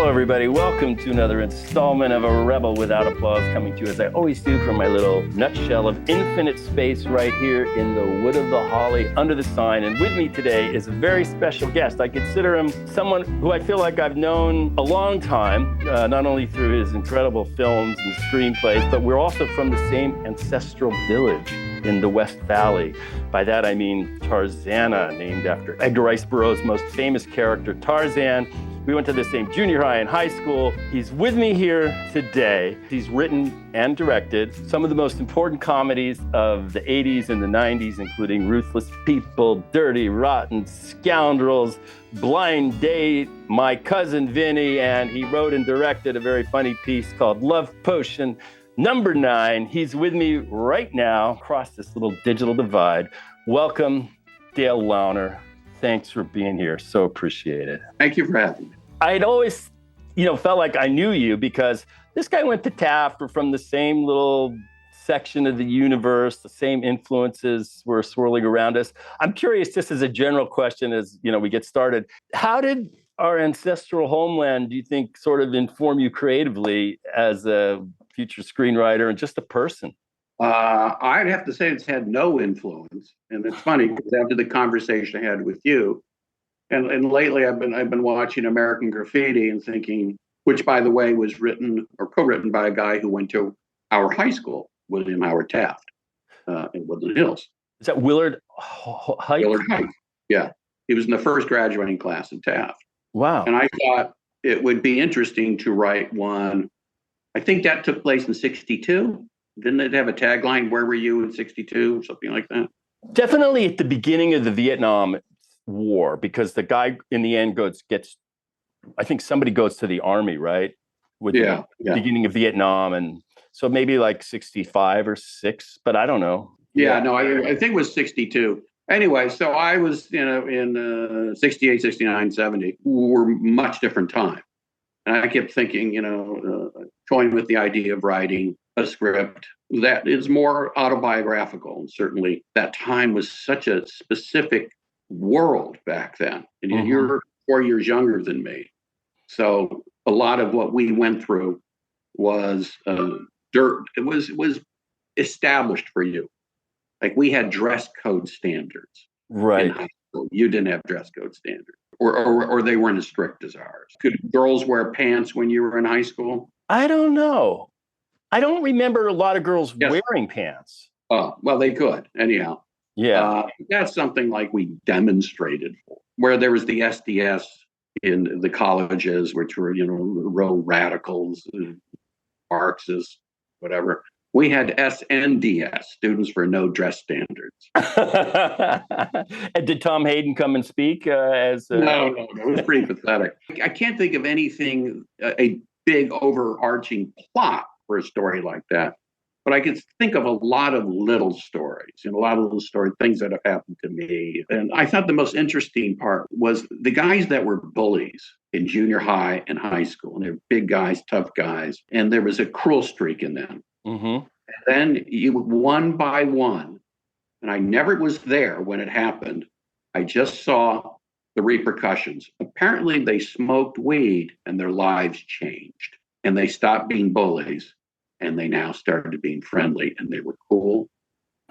Hello, everybody. Welcome to another installment of A Rebel Without Applause, coming to you as I always do from my little nutshell of infinite space right here in the wood of the holly under the sign. And with me today is a very special guest. I consider him someone who I feel like I've known a long time, not only through his incredible films and screenplays, but we're also from the same ancestral village in the West Valley. By that, I mean Tarzana, named after Edgar Rice Burroughs' most famous character, Tarzan. We went to the same junior high and high school. He's with me here today. He's written and directed some of the most important comedies of the 80s and the 90s, including Ruthless People, Dirty, Rotten Scoundrels, Blind Date, My Cousin Vinnie, and he wrote and directed a very funny piece called Love Potion Number 9. He's with me right now across this little digital divide. Welcome, Dale Launer. Thanks for being here. So appreciate it. Thank you for having me. I'd always, felt like I knew you because this guy went to Taft. We're from the same little section of the universe. The same influences were swirling around us. I'm curious, just as a general question, as we get started, how did our ancestral homeland, do you think, sort of inform you creatively as a future screenwriter and just a person? I'd have to say it's had no influence, and it's funny because after the conversation I had with you, and lately I've been watching American Graffiti and thinking, which by the way was written or co-written by a guy who went to our high school, William Howard Taft, in Woodland Hills. Is that Willard Height? Willard Height, yeah. He was in the first graduating class at Taft. Wow. And I thought it would be interesting to write one. I think that took place in '62. Didn't it have a tagline, "Where were you in '62?" or something like that? Definitely at the beginning of the Vietnam War, because the guy in the end gets, I think somebody goes to the army, right? With the beginning of Vietnam. And so maybe like 65 or 6, but I don't know. I think it was 62. Anyway, so I was, in 68, 69, 70, were much different time. And I kept thinking, toying with the idea of writing a script that is more autobiographical. And certainly that time was such a specific world back then. And you're 4 years younger than me. So a lot of what we went through was it was established for you. Like we had dress code standards. Right. In high school. You didn't have dress code standards. Or they weren't as strict as ours. Could girls wear pants when you were in high school? I don't know. I don't remember a lot of girls wearing pants. Oh, well, they could. Anyhow. Yeah. That's something like we demonstrated for, where there was the SDS in the colleges, which were, real radicals, Marxists, whatever. We had SNDS, Students for No Dress Standards. And did Tom Hayden come and speak as? No, it was pretty pathetic. I can't think of anything, a big overarching plot for a story like that. But I could think of a lot of little stories, things that have happened to me. And I thought the most interesting part was the guys that were bullies in junior high and high school. And they were big guys, tough guys. And there was a cruel streak in them. Mm-hmm. And then you, one by one, and I never was there when it happened. I just saw the repercussions. Apparently they smoked weed and their lives changed. And they stopped being bullies. And they now started being friendly and they were cool.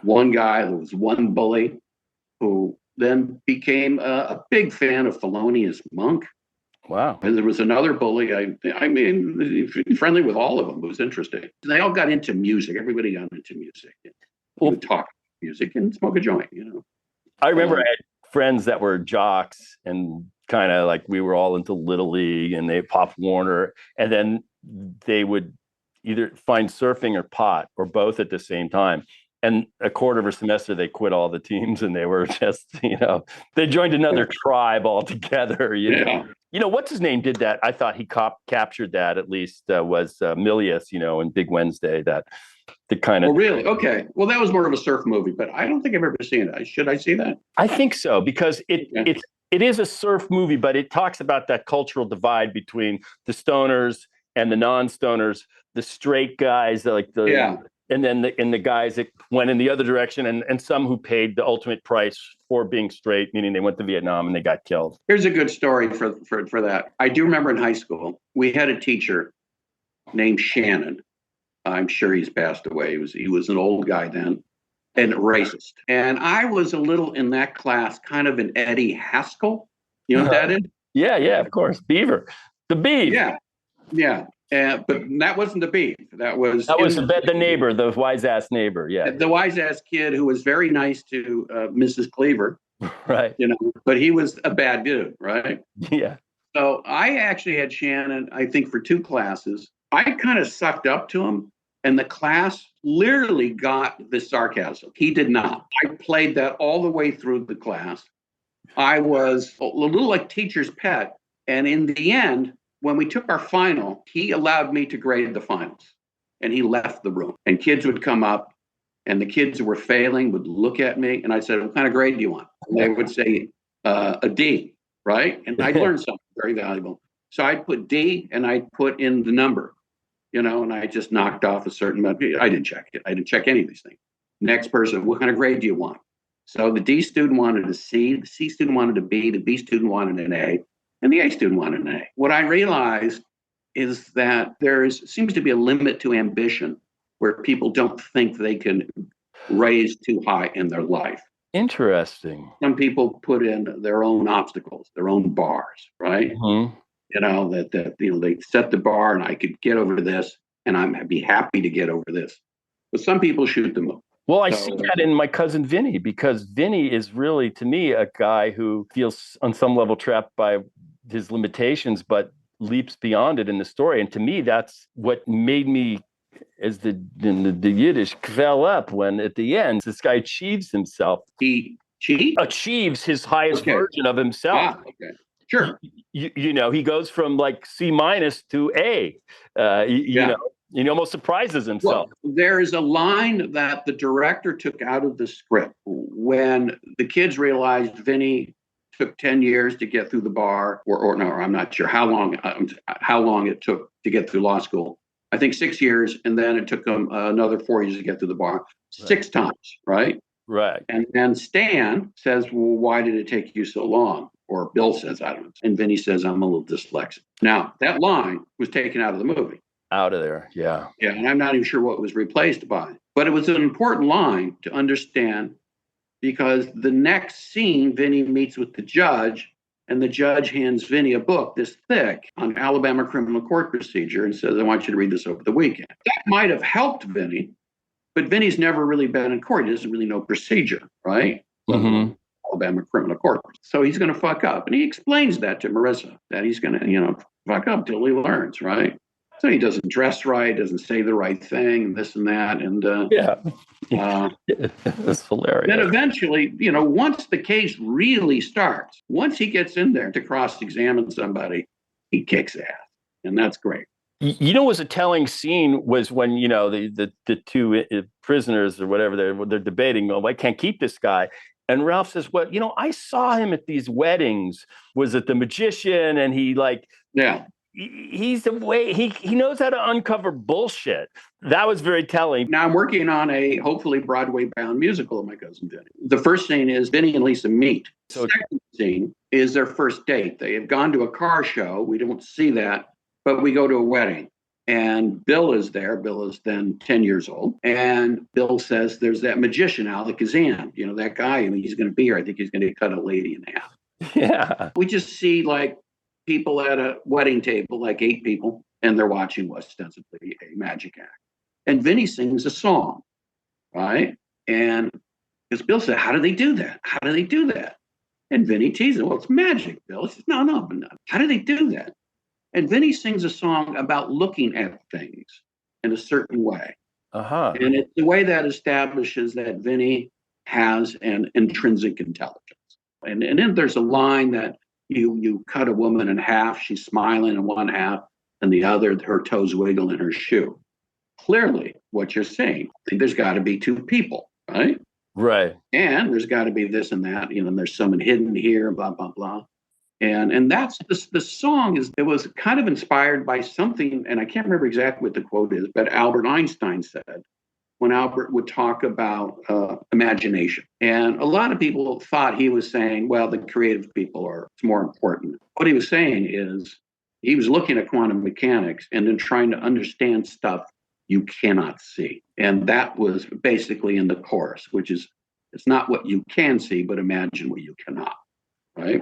One guy, there was one bully who then became a big fan of Thelonious Monk. Wow. And there was another bully, I mean, friendly with all of them. It was interesting. They all got into music. Everybody got into music. We would talk music and smoke a joint, I remember I had friends that were jocks and kind of like we were all into Little League and they Pop Warner. And then they would either find surfing or pot or both at the same time. And a quarter of a semester, they quit all the teams and they were just, they joined another tribe altogether. What's his name did that? I thought he captured that at least was Milius, in Big Wednesday, that the kind of. Oh, really? Okay. Well, that was more of a surf movie, but I don't think I've ever seen it. Should I see that? I think so, because it is a surf movie, but it talks about that cultural divide between the stoners and the non-stoners, the straight guys, like the And then the guys that went in the other direction, and some who paid the ultimate price for being straight, meaning they went to Vietnam and they got killed. Here's a good story for that. I do remember in high school, we had a teacher named Shannon. I'm sure he's passed away. He was an old guy then, and racist. And I was a little in that class, kind of an Eddie Haskell. You know what that is? Yeah, of course. Beaver. The beef. Yeah. But that wasn't the beef. That was the neighbor, the wise ass neighbor. Yeah, the wise ass kid who was very nice to Mrs. Cleaver, right? But he was a bad dude, right? Yeah. So I actually had Shannon, I think, for 2 classes. I kind of sucked up to him, and the class literally got the sarcasm. He did not. I played that all the way through the class. I was a little like teacher's pet, and in the end, when we took our final, he allowed me to grade the finals, and he left the room. And kids would come up, and the kids who were failing would look at me, and I said, "What kind of grade do you want?" And they would say, "A D," right? And I learned something very valuable. So I'd put D, and I'd put in the number, and I just knocked off a certain amount. I didn't check it. I didn't check any of these things. Next person, "What kind of grade do you want?" So the D student wanted a C, the C student wanted a B, the B student wanted an A, and the A student wanted an A. What I realized is that seems to be a limit to ambition where people don't think they can raise too high in their life. Interesting. Some people put in their own obstacles, their own bars, right? Mm-hmm. They set the bar, and I could get over this, and I'd be happy to get over this. But some people shoot the moon. Well, I see that in my cousin Vinnie, because Vinnie is really, to me, a guy who feels on some level trapped by his limitations, but leaps beyond it in the story. And to me, that's what made me, as the Yiddish, fell up when at the end, this guy achieves himself. He achieves his highest version of himself. Okay. Sure. He goes from like C- to A. He almost surprises himself. Well, there is a line that the director took out of the script when the kids realized Vinnie took 10 years to get through the bar, or no, I'm not sure how long it took to get through law school. I think 6 years, and then it took him another 4 years to get through the bar. Right. 6 times, right? Right. And then Stan says, "Well, why did it take you so long?" Or Bill says, "I don't know." And Vinnie says, "I'm a little dyslexic." Now, that line was taken out of the movie. Out of there, yeah. Yeah, and I'm not even sure what it was replaced by. But it was an important line to understand, because the next scene, Vinnie meets with the judge, and the judge hands Vinnie a book this thick on Alabama criminal court procedure and says, "I want you to read this over the weekend." That might have helped Vinnie, but Vinnie's never really been in court. He doesn't really know procedure, right? Mm-hmm. Alabama criminal court. So he's going to fuck up. And he explains that to Marissa, that he's going to, fuck up till he learns, right? So he doesn't dress right, doesn't say the right thing, and this and that. And that's hilarious. Then eventually, once the case really starts, once he gets in there to cross-examine somebody, he kicks ass. And that's great. Was a telling scene was when, the 2 prisoners or whatever, they're debating, "Oh, I can't keep this guy." And Ralph says, "Well, I saw him at these weddings. Was it the magician?" And he he's the way he knows how to uncover bullshit. That was very telling. Now I'm working on a hopefully Broadway-bound musical of My Cousin Vinnie. The first scene is Vinnie and Lisa meet. The second scene is their first date. They have gone to a car show. We don't see that, but we go to a wedding. And Bill is there. Bill is then 10 years old. And Bill says, "There's that magician, Alakazam. That guy, he's going to be here. I think he's going to cut a lady in half." Yeah. We just see like people at a wedding table, like 8 people, and they're watching what's ostensibly a magic act. And Vinnie sings a song, right? And because Bill said, "How do they do that? How do they do that?" And Vinnie teases, "Well, it's magic, Bill." He says, No. How do they do that? And Vinnie sings a song about looking at things in a certain way. Uh-huh. And it's the way that establishes that Vinnie has an intrinsic intelligence. And then there's a line that you cut a woman in half, she's smiling in one half, and the other, her toes wiggle in her shoe. Clearly, what you're saying, there's got to be 2 people, right? Right. And there's got to be this and that, there's someone hidden here, blah, blah, blah. And that's the song it was kind of inspired by something, and I can't remember exactly what the quote is, but Albert Einstein said when Albert would talk about imagination. And a lot of people thought he was saying, well, the creative people are more important. What he was saying is he was looking at quantum mechanics and then trying to understand stuff you cannot see. And that was basically in the chorus, which is, it's not what you can see, but imagine what you cannot, right?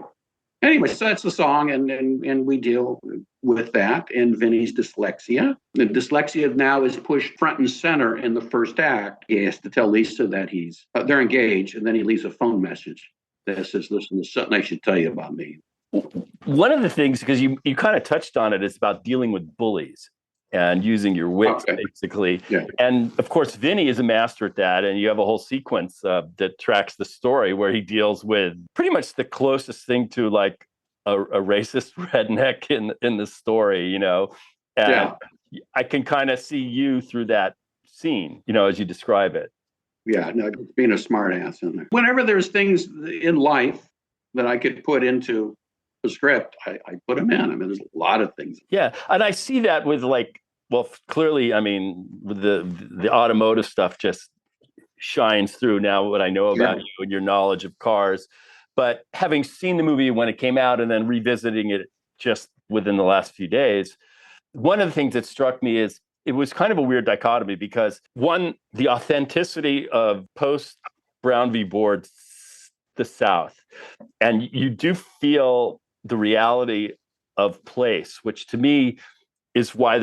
Anyway, so that's the song, and we deal with that and Vinnie's dyslexia. The dyslexia now is pushed front and center in the first act. He has to tell Lisa that they're engaged, and then he leaves a phone message that says, listen, there's something I should tell you about me. One of the things, because you kind of touched on it, is about dealing with bullies and using your wits, basically. Yeah. And of course, Vinnie is a master at that. And you have a whole sequence that tracks the story where he deals with pretty much the closest thing to like a racist redneck in the story, you know. And yeah. I can kind of see you through that scene, you know, as you describe it. Yeah, no, being a smart ass in there. Whenever there's things in life that I could put into the script, I put them in. I mean, there's a lot of things. Yeah, and I see that with like, well, clearly, I mean, with the automotive stuff just shines through now what I know about you and your knowledge of cars. But having seen the movie when it came out and then revisiting it just within the last few days, one of the things that struck me is it was kind of a weird dichotomy because one, the authenticity of post Brown v. Board, the South, and you do feel the reality of place, which to me is why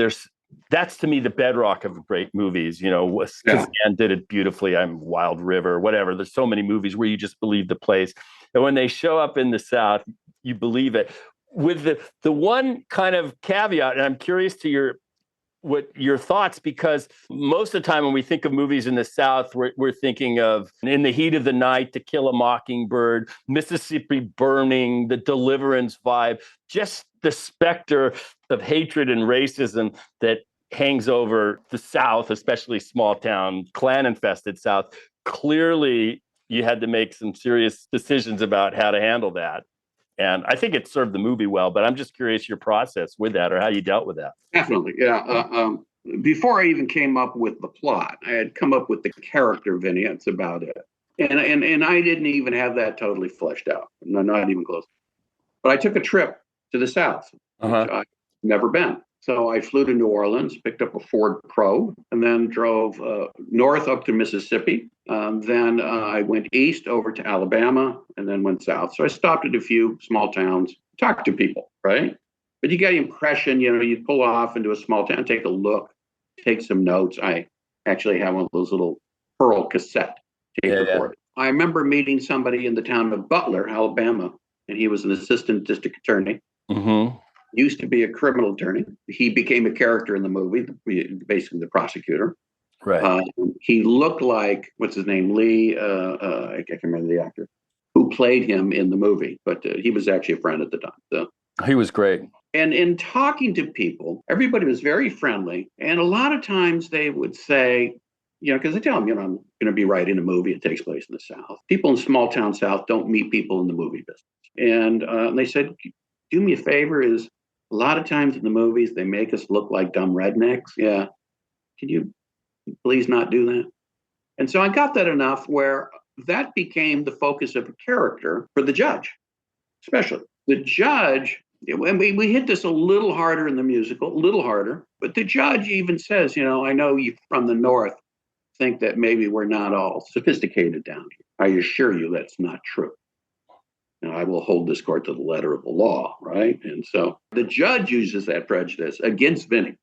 that's to me the bedrock of great movies, you know, because Ann did it beautifully. I'm Wild River, whatever. There's so many movies where you just believe the place. And when they show up in the South, you believe it. With the one kind of caveat, and I'm curious to your thoughts, because most of the time when we think of movies in the South, we're thinking of In the Heat of the Night, To Kill a Mockingbird, Mississippi Burning, the Deliverance vibe, just the specter of hatred and racism that hangs over the South, especially small town, Klan-infested South. Clearly, you had to make some serious decisions about how to handle that. And I think it served the movie well, but I'm just curious your process with that or how you dealt with that. Definitely, yeah. Before I even came up with the plot, I had come up with the character Vinnie. That's about it. And I didn't even have that totally fleshed out. Not even close. But I took a trip to the South, which I've never been. So I flew to New Orleans, picked up a Ford Pro, and then drove north up to Mississippi. Then I went east over to Alabama and then went south. So I stopped at a few small towns, talked to people, right? But you get the impression, you know, you pull off into a small town, take a look, take some notes. I actually have one of those little Pearl cassette tape recorders. I remember meeting somebody in the town of Butler, Alabama, and he was an assistant district attorney. Mm-hmm. Used to be a criminal attorney. He became a character in the movie, basically the prosecutor. Right. He looked like, what's his name, Lee, I can't remember the actor, who played him in the movie, but he was actually a friend at the time. So. He was great. And in talking to people, everybody was very friendly. And a lot of times they would say, you know, because they tell them, you know, I'm going to be writing a movie. It takes place in the South. People in small town South don't meet people in the movie business. And they said, do me a favor, is a lot of times in the movies, they make us look like dumb rednecks. Yeah. Can you please not do that? And so I got that enough where that became the focus of a character for the judge, especially. The judge, and we hit this a little harder in the musical, a little harder, but the judge even says, you know, I know you from the North think that maybe we're not all sophisticated down here. I assure you that's not true. And I will hold this court to the letter of the law, right? And so the judge uses that prejudice against Vinnie,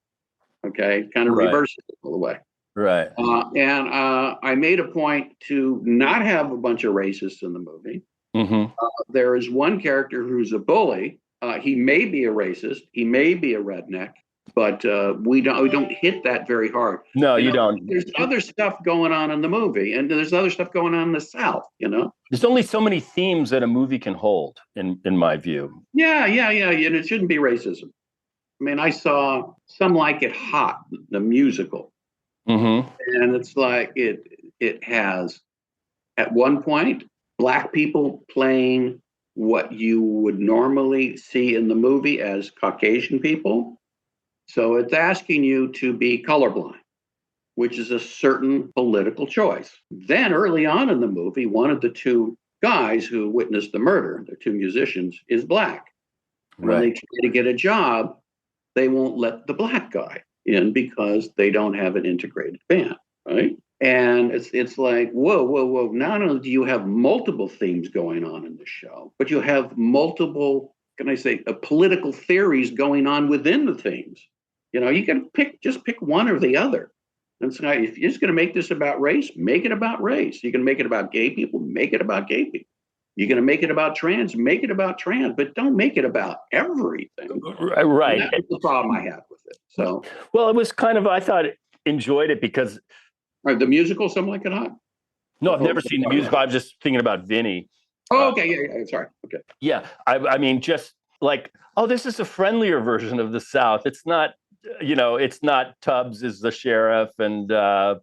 okay? Kind of reverses it all the way. Right. I made a point to not have a bunch of racists in the movie. Mm-hmm. There is one character who's a bully. He may be a racist. He may be a redneck, but we don't hit that very hard. No, you don't. There's other stuff going on in the movie, and there's other stuff going on in the South, you know? There's only so many themes that a movie can hold, in my view. Yeah. And it shouldn't be racism. I mean, I saw Some Like It Hot, the musical. Mm-hmm. And it's like it has, at one point, Black people playing what you would normally see in the movie as Caucasian people. So it's asking you to be colorblind, which is a certain political choice. Then early on in the movie, one of the two guys who witnessed the murder, the two musicians, is black. Right. When they try to get a job, they won't let the black guy in because they don't have an integrated band, right? And it's like, whoa. Not only do you have multiple themes going on in the show, but you have multiple, political theories going on within the themes. You can just pick one or the other. And so if you're just going to make this about race, make it about race. You're going to make it about gay people, make it about gay people. You're going to make it about trans, make it about trans, but don't make it about everything. Right. And that's the problem I have with it. So, well, it was I thought enjoyed it because. The musical, Something Like It Hot? No, I've never seen the musical. I'm just thinking about Vinnie. Oh, okay. Yeah. Sorry. Okay. Yeah. I mean, just like, this is a friendlier version of the South. It's not, it's not Tubbs is the sheriff and, so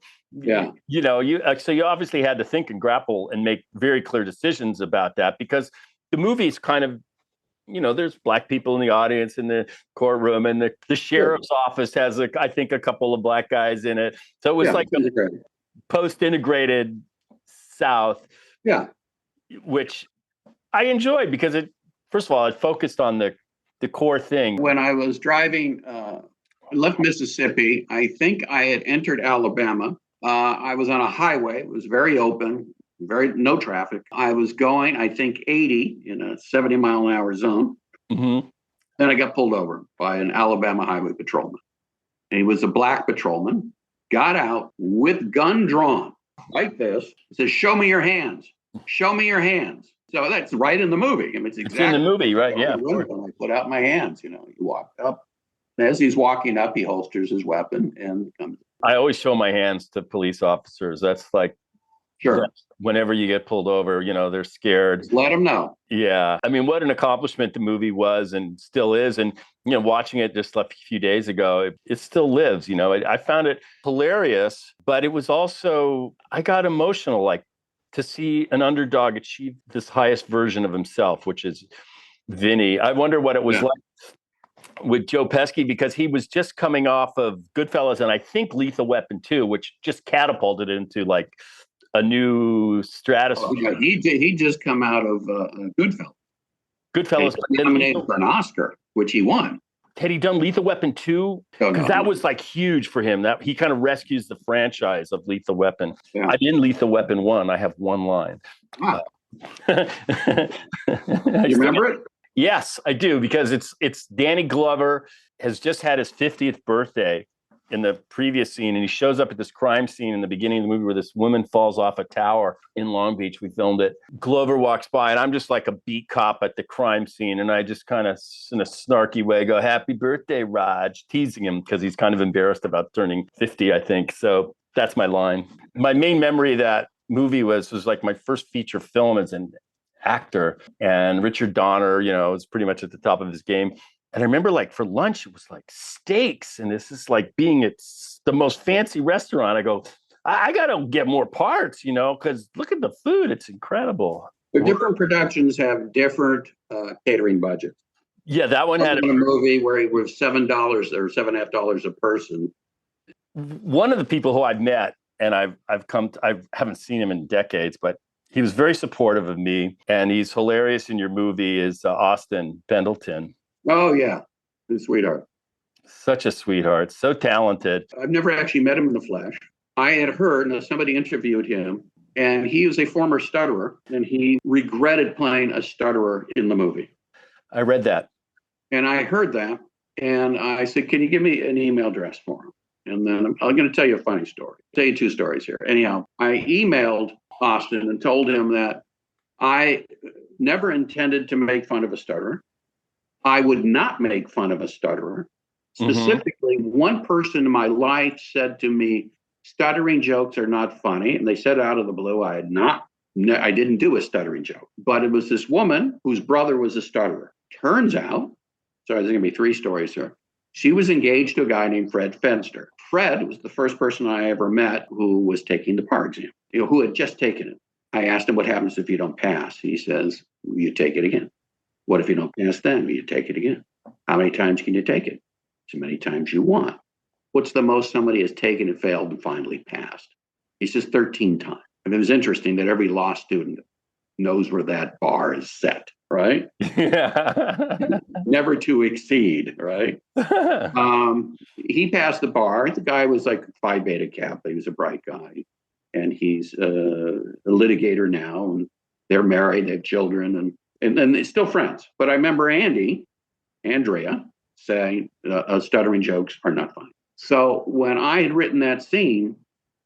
you obviously had to think and grapple and make very clear decisions about that because the movie's kind of, there's black people in the audience in the courtroom and the sheriff's office has, I think, a couple of black guys in it. So it was like a post-integrated South, which I enjoyed because first of all, it focused on the core thing. When I was driving, I left Mississippi. I think I had entered Alabama. I was on a highway. It was very open. No traffic. I was going, I think, 80 in a 70-mile-an-hour zone. Mm-hmm. Then I got pulled over by an Alabama highway patrolman. And he was a black patrolman, got out with gun drawn like this, says, "Show me your hands. Show me your hands." So that's right in the movie. I mean, it's exactly in the movie, right? Yeah. I put out my hands, he walked up. As he's walking up, he holsters his weapon and comes. I always show my hands to police officers. That's like, sure. Whenever you get pulled over, they're scared. Just let them know. Yeah. I mean, what an accomplishment the movie was and still is. And, watching it just a few days ago, it still lives. I found it hilarious, but it was also, I got emotional, like to see an underdog achieve this highest version of himself, which is Vinnie. I wonder what it was like with Joe Pesci, because he was just coming off of Goodfellas and I think Lethal Weapon 2, which just catapulted into like a new stratosphere. He just come out of Goodfellas. Goodfellas nominated for an Oscar, which he won. Had he done Lethal Weapon 2? Because that was like huge for him. That he kind of rescues the franchise of Lethal Weapon. Yeah. I'm in Lethal Weapon 1. I have one line. You remember it? Yes, I do, because it's Danny Glover has just had his 50th birthday in the previous scene, and he shows up at this crime scene in the beginning of the movie where this woman falls off a tower in Long Beach. We filmed it. Glover walks by, and I'm just like a beat cop at the crime scene, and I just kind of, in a snarky way, go, "Happy birthday, Raj," teasing him because he's kind of embarrassed about turning 50, I think. So that's my line. My main memory of that movie was like my first feature film as an actor, and Richard Donner, was pretty much at the top of his game. And I remember like for lunch, it was like steaks. And this is like being at the most fancy restaurant. I go, I got to get more parts, because look at the food. It's incredible. The different productions have different catering budgets. Yeah, that one had a movie where it was $7 or $7.50 a person. One of the people who I've met, and I haven't seen him in decades, but he was very supportive of me. And he's hilarious in your movie is Austin Pendleton. Oh, yeah. He's a sweetheart. Such a sweetheart. So talented. I've never actually met him in the flesh. I had heard that somebody interviewed him, and he was a former stutterer, and he regretted playing a stutterer in the movie. I read that. And I heard that, and I said, "Can you give me an email address for him?" And then I'm going to tell you a funny story. I'll tell you two stories here. Anyhow, I emailed Austin and told him that I never intended to make fun of a stutterer. I would not make fun of a stutterer. Specifically, one person in my life said to me, "Stuttering jokes are not funny." And they said out of the blue, I didn't do a stuttering joke. But it was this woman whose brother was a stutterer. Turns out, so there's going to be three stories here. She was engaged to a guy named Fred Fenster. Fred was the first person I ever met who was taking the PAR exam, who had just taken it. I asked him, "What happens if you don't pass?" He says, "You take it again." "What if you don't pass then?" "You take it again." "How many times can you take it?" "So many times you want." what's the most somebody has taken and failed and finally passed? He says 13 times. And it was interesting that every law student knows where that bar is set, right? Yeah. Never to exceed, right? He passed the bar. The guy was like Phi Beta Kappa. He was a bright guy. And he's a litigator now. And they're married, they have children, and they're still friends. But I remember Andrea, saying stuttering jokes are not funny. So when I had written that scene,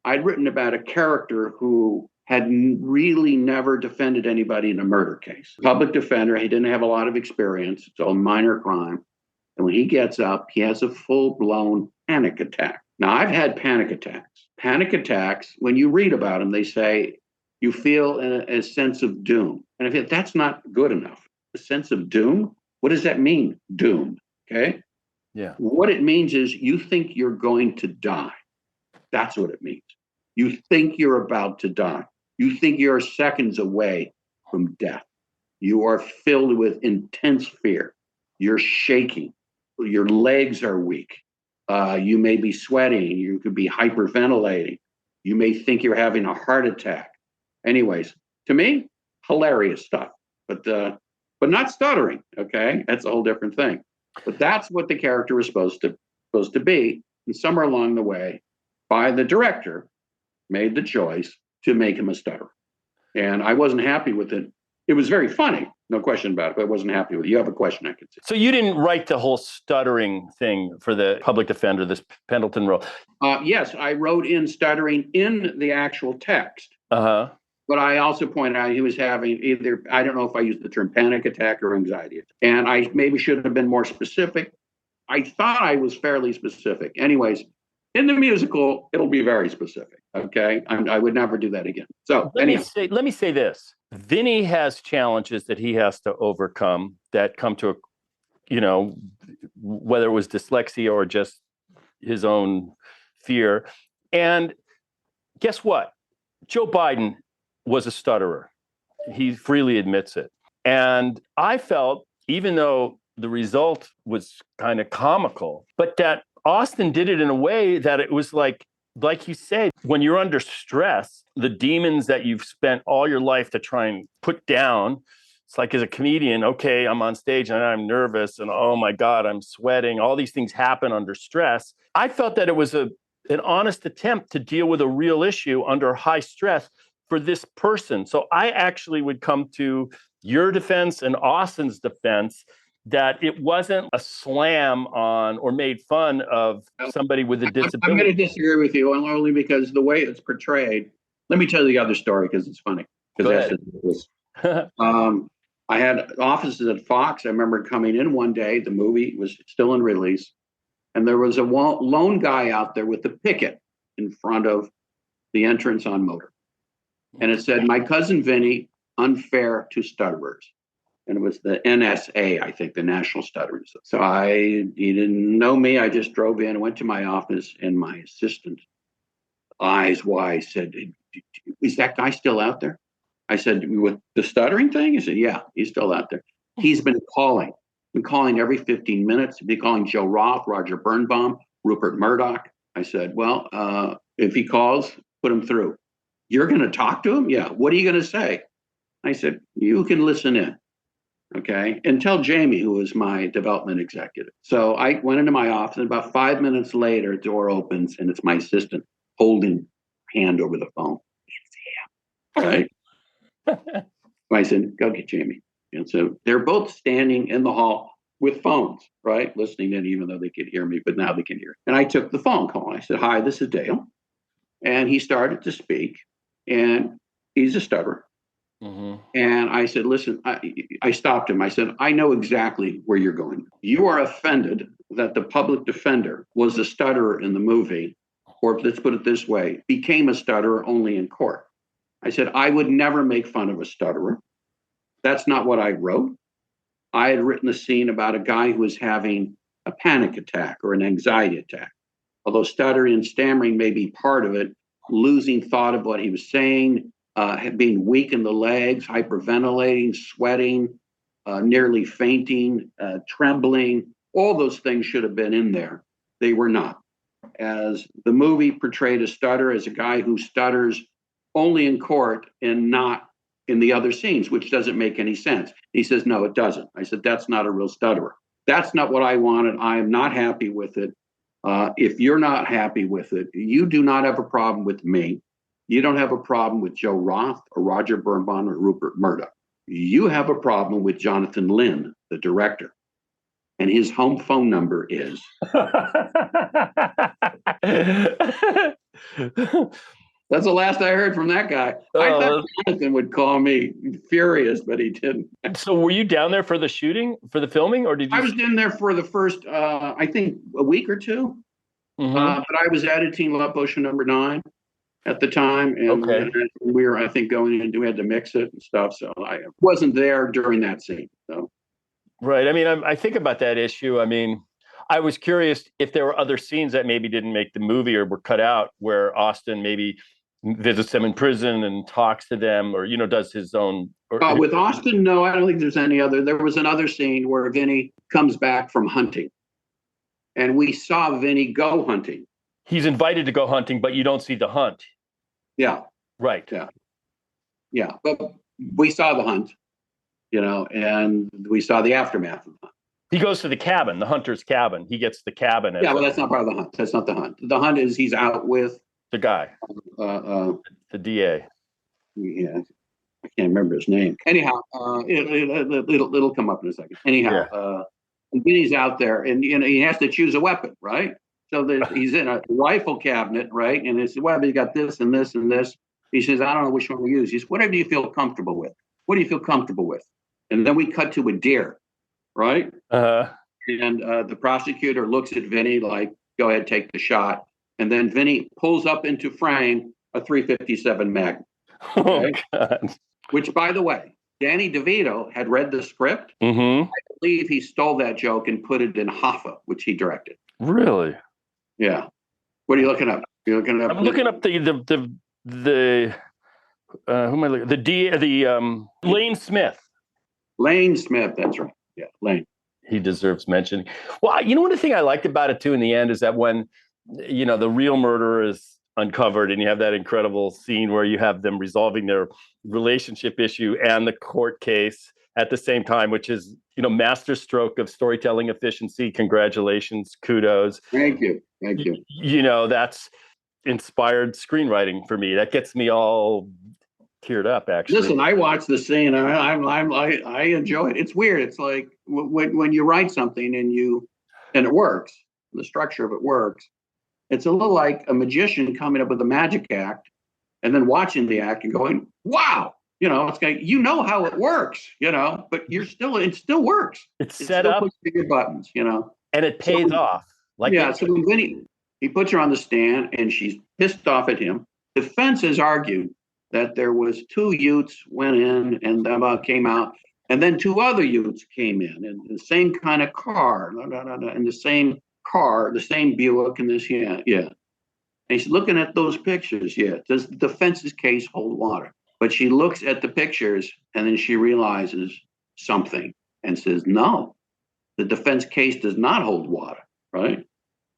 I'd written about a character who had really never defended anybody in a murder case. Public defender, he didn't have a lot of experience. It's a minor crime. And when he gets up, he has a full-blown panic attack. Now, I've had panic attacks. Panic attacks, when you read about them, they say you feel a sense of doom. And if that's not good enough, a sense of doom, what does that mean, doom? Okay? Yeah. What it means is you think you're going to die. That's what it means. You think you're about to die. You think you're seconds away from death. You are filled with intense fear. You're shaking. Your legs are weak. You may be sweating. You could be hyperventilating. You may think you're having a heart attack. Anyways, to me, hilarious stuff, but not stuttering. Okay, that's a whole different thing. But that's what the character was supposed to be. And somewhere along the way, by the director, made the choice to make him a stutterer. And I wasn't happy with it. It was very funny, no question about it, but I wasn't happy with it. You have a question I could see. So you didn't write the whole stuttering thing for the public defender, this Pendleton role? Yes, I wrote in stuttering in the actual text. Uh-huh. But I also pointed out he was having either, I don't know if I used the term panic attack or anxiety attack. And I maybe should have been more specific. I thought I was fairly specific. Anyways, in the musical, it'll be very specific. Okay. I would never do that again. So let me say this. Vinnie has challenges that he has to overcome that come to, whether it was dyslexia or just his own fear. And guess what? Joe Biden was a stutterer. He freely admits it. And I felt, even though the result was kind of comical, but that Austin did it in a way that it was like you said, when you're under stress, the demons that you've spent all your life to try and put down, it's like as a comedian, okay, I'm on stage and I'm nervous and oh my God, I'm sweating. All these things happen under stress. I felt that it was an honest attempt to deal with a real issue under high stress for this person. So I actually would come to your defense and Austin's defense that it wasn't a slam on or made fun of somebody with a disability. I'm going to disagree with you only because the way it's portrayed. Let me tell you the other story because it's funny. Go ahead. I had offices at Fox. I remember coming in one day. The movie was still in release. And there was a lone guy out there with the picket in front of the entrance on Motor. And it said, "My cousin Vinnie, unfair to stutterers." And it was the NSA, I think, the National Stuttering. So he didn't know me. I just drove in, went to my office, and my assistant, eyes wide, said, "Is that guy still out there?" I said, "With the stuttering thing?" He said, "Yeah, he's still out there. He's been calling every 15 minutes. He's been calling Joe Roth, Roger Birnbaum, Rupert Murdoch." I said, "Well, if he calls, put him through." "You're going to talk to him?" "Yeah." "What are you going to say?" I said, "You can listen in. Okay. And tell Jamie, who was my development executive." So I went into my office, and about 5 minutes later, door opens, and it's my assistant holding hand over the phone. Right. I said, "Go get Jamie." And so they're both standing in the hall with phones, right? Listening in, even though they could hear me, but now they can hear. And I took the phone call. I said, "Hi, this is Dale." And he started to speak, and he's a stutterer. Mm-hmm. And I said, "Listen," I stopped him. I said, "I know exactly where you're going. You are offended that the public defender was a stutterer in the movie, or let's put it this way, became a stutterer only in court." I said, "I would never make fun of a stutterer. That's not what I wrote. I had written a scene about a guy who was having a panic attack or an anxiety attack. Although stuttering and stammering may be part of it, losing thought of what he was saying, being weak in the legs, hyperventilating, sweating, nearly fainting, trembling, all those things should have been in there. They were not. as the movie portrayed a stutter as a guy who stutters only in court and not in the other scenes, which doesn't make any sense. He says, no, it doesn't. I said, that's not a real stutterer. That's not what I wanted. I am not happy with it. If you're not happy with it, you do not have a problem with me. You don't have a problem with Joe Roth or Roger Birnbaum or Rupert Murdoch. You have a problem with Jonathan Lynn, the director. And his home phone number is. That's the last I heard from that guy. I thought Jonathan would call me furious, but he didn't. So were you down there for the shooting, for the filming, or did you? I was in there for the first, I think, a week or two. Mm-hmm. But I was editing Love Potion #9 at the time. And we were, I think, going in, we had to mix it and stuff. So I wasn't there during that scene. So. Right. I mean, I think about that issue. I mean, I was curious if there were other scenes that maybe didn't make the movie or were cut out where Austin maybe visits them in prison and talks to them, or, does his own. With Austin, no, I don't think there's any other. There was another scene where Vinnie comes back from hunting, and we saw Vinnie go hunting. He's invited to go hunting, but you don't see the hunt. Yeah. Right. Yeah. But we saw the hunt, and we saw the aftermath of the hunt. He goes to the cabin, the hunter's cabin. He gets the cabin. Yeah, well, that's not part of the hunt. That's not the hunt. The hunt is he's out with the guy, the DA. Yeah, I can't remember his name. Anyhow, it'll come up in a second. Anyhow, Vinny's out there, and he has to choose a weapon, right? So he's in a rifle cabinet, right? And it's well, you got this and this and this. He says, I don't know which one to use. He says, whatever you feel comfortable with. What do you feel comfortable with? And then we cut to a deer, right? And the prosecutor looks at Vinny like, go ahead, take the shot. And then Vinny pulls up into frame a .357 Magnum. Okay? Oh, God. Which, by the way, Danny DeVito had read the script. Mm-hmm. I believe he stole that joke and put it in Hoffa, which he directed. Really? Yeah. What are you looking up? You're looking up. I'm looking up the who am I looking? The Lane Smith. Lane Smith. That's right. Yeah, Lane. He deserves mention. Well, one thing I liked about it too in the end is that when the real murderer is uncovered and you have that incredible scene where you have them resolving their relationship issue and the court case at the same time, which is master stroke of storytelling efficiency. Congratulations, kudos. Thank you. That's inspired screenwriting for me. That gets me all teared up, actually. Listen, I watched the scene. I enjoy it. It's weird. It's like when you write something and it works. The structure of it works. It's a little like a magician coming up with a magic act and then watching the act and going, "Wow!" It's like how it works. But it still works. It's set up. Push your buttons. And it pays off. So when Vinny, he puts her on the stand and she's pissed off at him. Defense has argued that there was 2 Utes went in and came out, and then 2 other Utes came in the same kind of car, and the same car, the same Buick, and this, yeah. And he's looking at those pictures, does the defense's case hold water? But she looks at the pictures, and then she realizes something and says, no, the defense case does not hold water, right?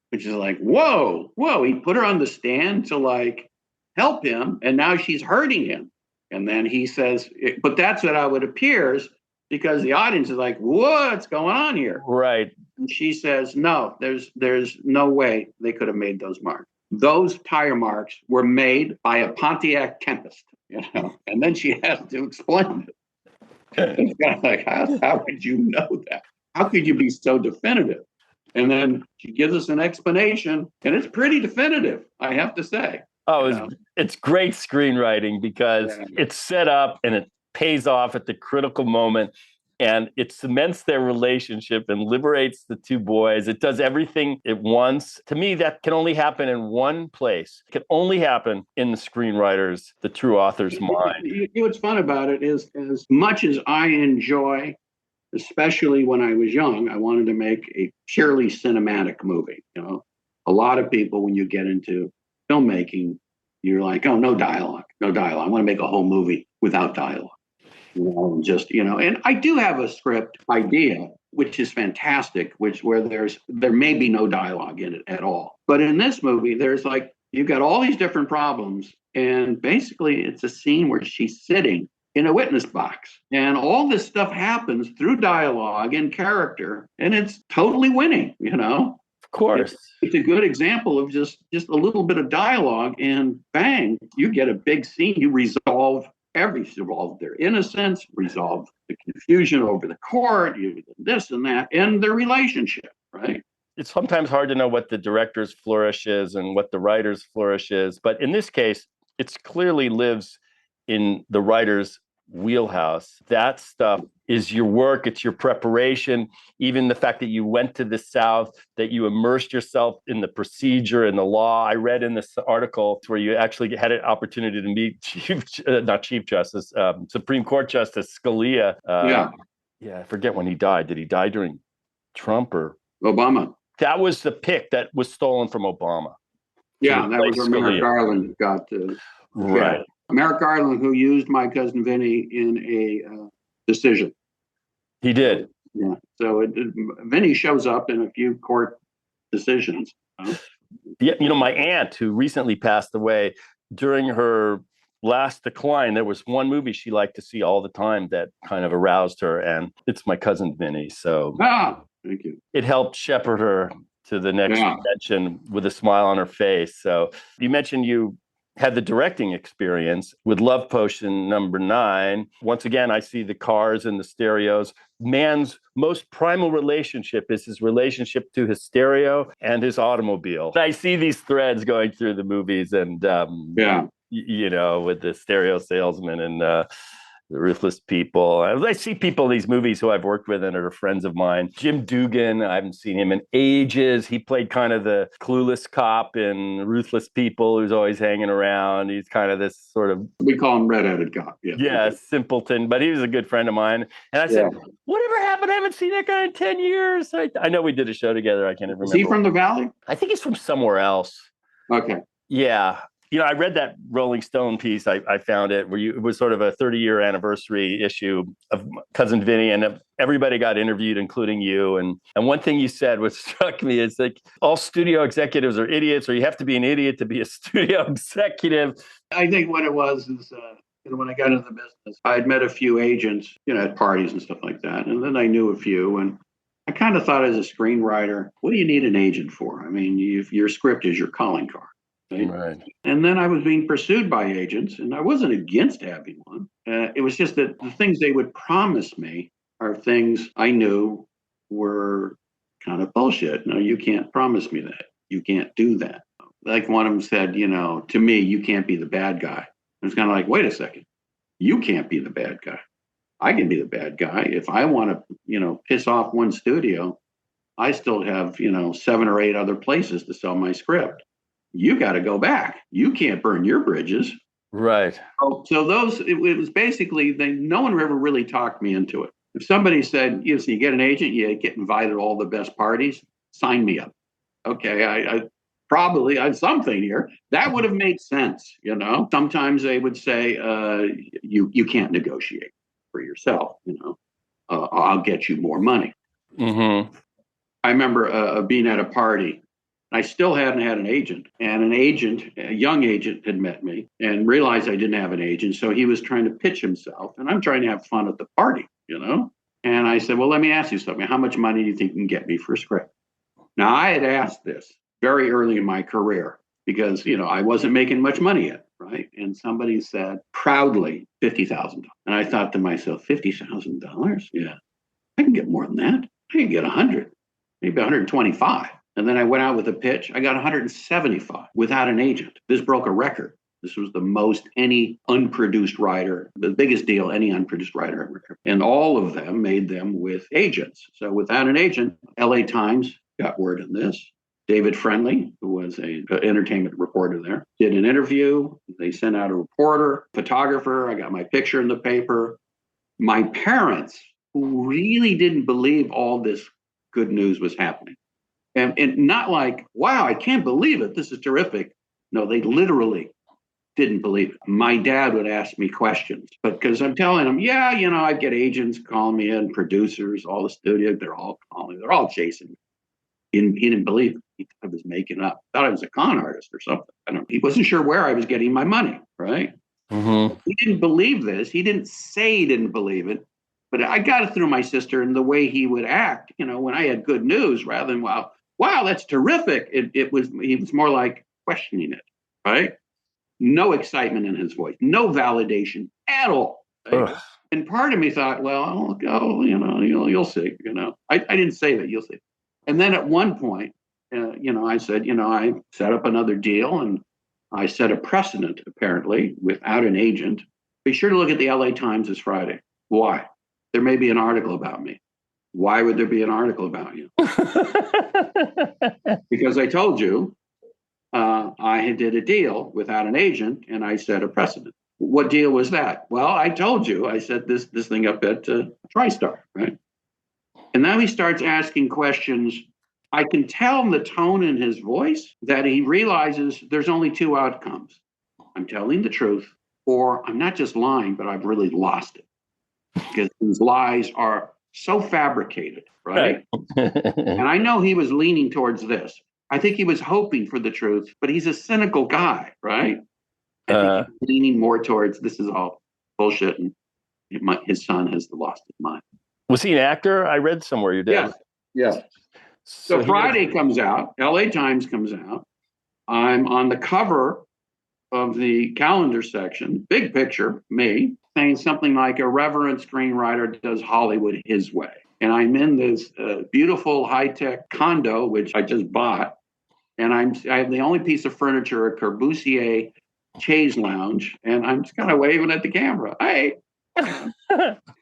Which is like, whoa, he put her on the stand to help him, and now she's hurting him. And then he says, but that's what how it appears, because the audience is like, what's going on here? Right. And she says, no, there's no way they could have made those marks. Those tire marks were made by a Pontiac Tempest, and then she has to explain it. It's kind of like, how could you know that? How could you be so definitive? And then she gives us an explanation, and it's pretty definitive, I have to say. Oh, it's great screenwriting because it's set up and it pays off at the critical moment, and it cements their relationship and liberates the 2 boys. It does everything at once. To me, that can only happen in one place. It can only happen in the screenwriter's, the true author's mind. What's fun about it is, as much as I enjoy, especially when I was young, I wanted to make a purely cinematic movie. A lot of people, when you get into filmmaking, you're like, oh, no dialogue. I want to make a whole movie without dialogue. Just, and I do have a script idea, which is fantastic, where there may be no dialogue in it at all. But in this movie, there's you've got all these different problems. And basically it's a scene where she's sitting in a witness box and all this stuff happens through dialogue and character. And it's totally winning, Of course. It's a good example of just a little bit of dialogue and bang, you get a big scene. You resolve their innocence, resolve the confusion over the court, this and that, and their relationship, right? It's sometimes hard to know what the director's flourish is and what the writer's flourish is. But in this case, it clearly lives in the writer's wheelhouse. That stuff is your work, it's your preparation, even the fact that you went to the South, that you immersed yourself in the procedure and the law. I read in this article where you actually had an opportunity to meet Supreme Court Justice Scalia. Yeah, I forget when he died. Did he die during Trump or Obama? That was the pick that was stolen from Obama. Yeah, that was where Merrick Garland got right. Yeah. Merrick Garland, who used My Cousin Vinnie in a decision. He did. Yeah. So Vinnie shows up in a few court decisions. Yeah, my aunt, who recently passed away, during her last decline, there was one movie she liked to see all the time that kind of aroused her, and it's My Cousin Vinnie. So thank you. It helped shepherd her to the next dimension with a smile on her face. So you mentioned you had the directing experience with Love Potion #9. Once again, I see the cars and the stereos. Man's most primal relationship is his relationship to his stereo and his automobile. I see these threads going through the movies and, with the stereo salesman and the Ruthless People. I see people in these movies who I've worked with and are friends of mine. Jim Dugan, I haven't seen him in ages. He played kind of the clueless cop in Ruthless People who's always hanging around. He's kind of this sort of... We call him red-headed cop. Yeah, simpleton. But he was a good friend of mine. And I said, whatever happened? I haven't seen that guy in 10 years. I know we did a show together. I can't even remember. Is he from the Valley? I think he's from somewhere else. Okay. Yeah. I read that Rolling Stone piece. I found it where it was sort of a 30-year anniversary issue of Cousin Vinnie, and everybody got interviewed, including you. And one thing you said, which struck me, is all studio executives are idiots, or you have to be an idiot to be a studio executive. I think what it was is, when I got into the business, I had met a few agents, at parties and stuff like that, and then I knew a few, and I kind of thought as a screenwriter, what do you need an agent for? I mean, your script is your calling card. Right. And then I was being pursued by agents, and I wasn't against having one. It was just that the things they would promise me are things I knew were kind of bullshit. No, you can't promise me that. You can't do that. Like one of them said, to me, you can't be the bad guy. I was kind of like, wait a second. You can't be the bad guy. I can be the bad guy. If I want to, piss off one studio, I still have, 7 or 8 other places to sell my script. You got to go back. You can't burn your bridges. Right. So it was basically, no one ever really talked me into it. If somebody said, so you get an agent, you get invited to all the best parties, sign me up. Okay, I probably had something here. That would have made sense, Sometimes they would say, you can't negotiate for yourself, I'll get you more money. Mm-hmm. I remember being at a party. I still hadn't had an agent, and a young agent had met me and realized I didn't have an agent. So he was trying to pitch himself, and I'm trying to have fun at the party, And I said, well, let me ask you something. How much money do you think you can get me for a script? Now, I had asked this very early in my career because, I wasn't making much money yet, right? And somebody said proudly $50,000. And I thought to myself, $50,000? Yeah, I can get more than that. I can get 100, maybe 125. And then I went out with a pitch. I got 175 without an agent. This broke a record. This was the most any unproduced writer, the biggest deal any unproduced writer ever. And all of them made them with agents. So without an agent, LA Times got word of this. David Friendly, who was an entertainment reporter there, did an interview. They sent out a reporter, photographer. I got my picture in the paper. My parents, who really didn't believe all this good news was happening. And not like, wow, I can't believe it. This is terrific. No, they literally didn't believe it. My dad would ask me questions, but because I'm telling him, yeah, I'd get agents calling me in, producers, all the studio, they're all calling, they're all chasing me. He didn't believe it. He thought I was making up. Thought I was a con artist or something. I don't know. He wasn't sure where I was getting my money, right? Mm-hmm. He didn't believe this. He didn't say he didn't believe it, but I got it through my sister and the way he would act, when I had good news rather than, wow, that's terrific. He was more like questioning it, right? No excitement in his voice, no validation at all. Right? And part of me thought, well, I'll go, you'll see, I didn't say that, you'll see. And then at one point, I said, I set up another deal and I set a precedent, apparently, without an agent. Be sure to look at the LA Times this Friday. Why? There may be an article about me. Why would there be an article about you? Because I told you I did a deal without an agent and I set a precedent. What deal was that? Well, I told you, I set this thing up at TriStar, right? And now he starts asking questions. I can tell in the tone in his voice that he realizes there's only two outcomes. I'm telling the truth, or I'm not just lying, but I've really lost it. Because these lies are so fabricated, right? And I know he was leaning towards this. I think he was hoping for the truth, but he's a cynical guy, right? I think he's leaning more towards this is all bullshit and his son has lost his mind. Was he an actor? I read somewhere you did. Yeah. So Friday comes out, LA Times comes out. I'm on the cover of the calendar section, big picture, me, saying something like irreverent screenwriter does Hollywood his way. And I'm in this beautiful high-tech condo, which I just bought. And I have the only piece of furniture, a Corbusier chaise lounge. And I'm just kind of waving at the camera. Hey.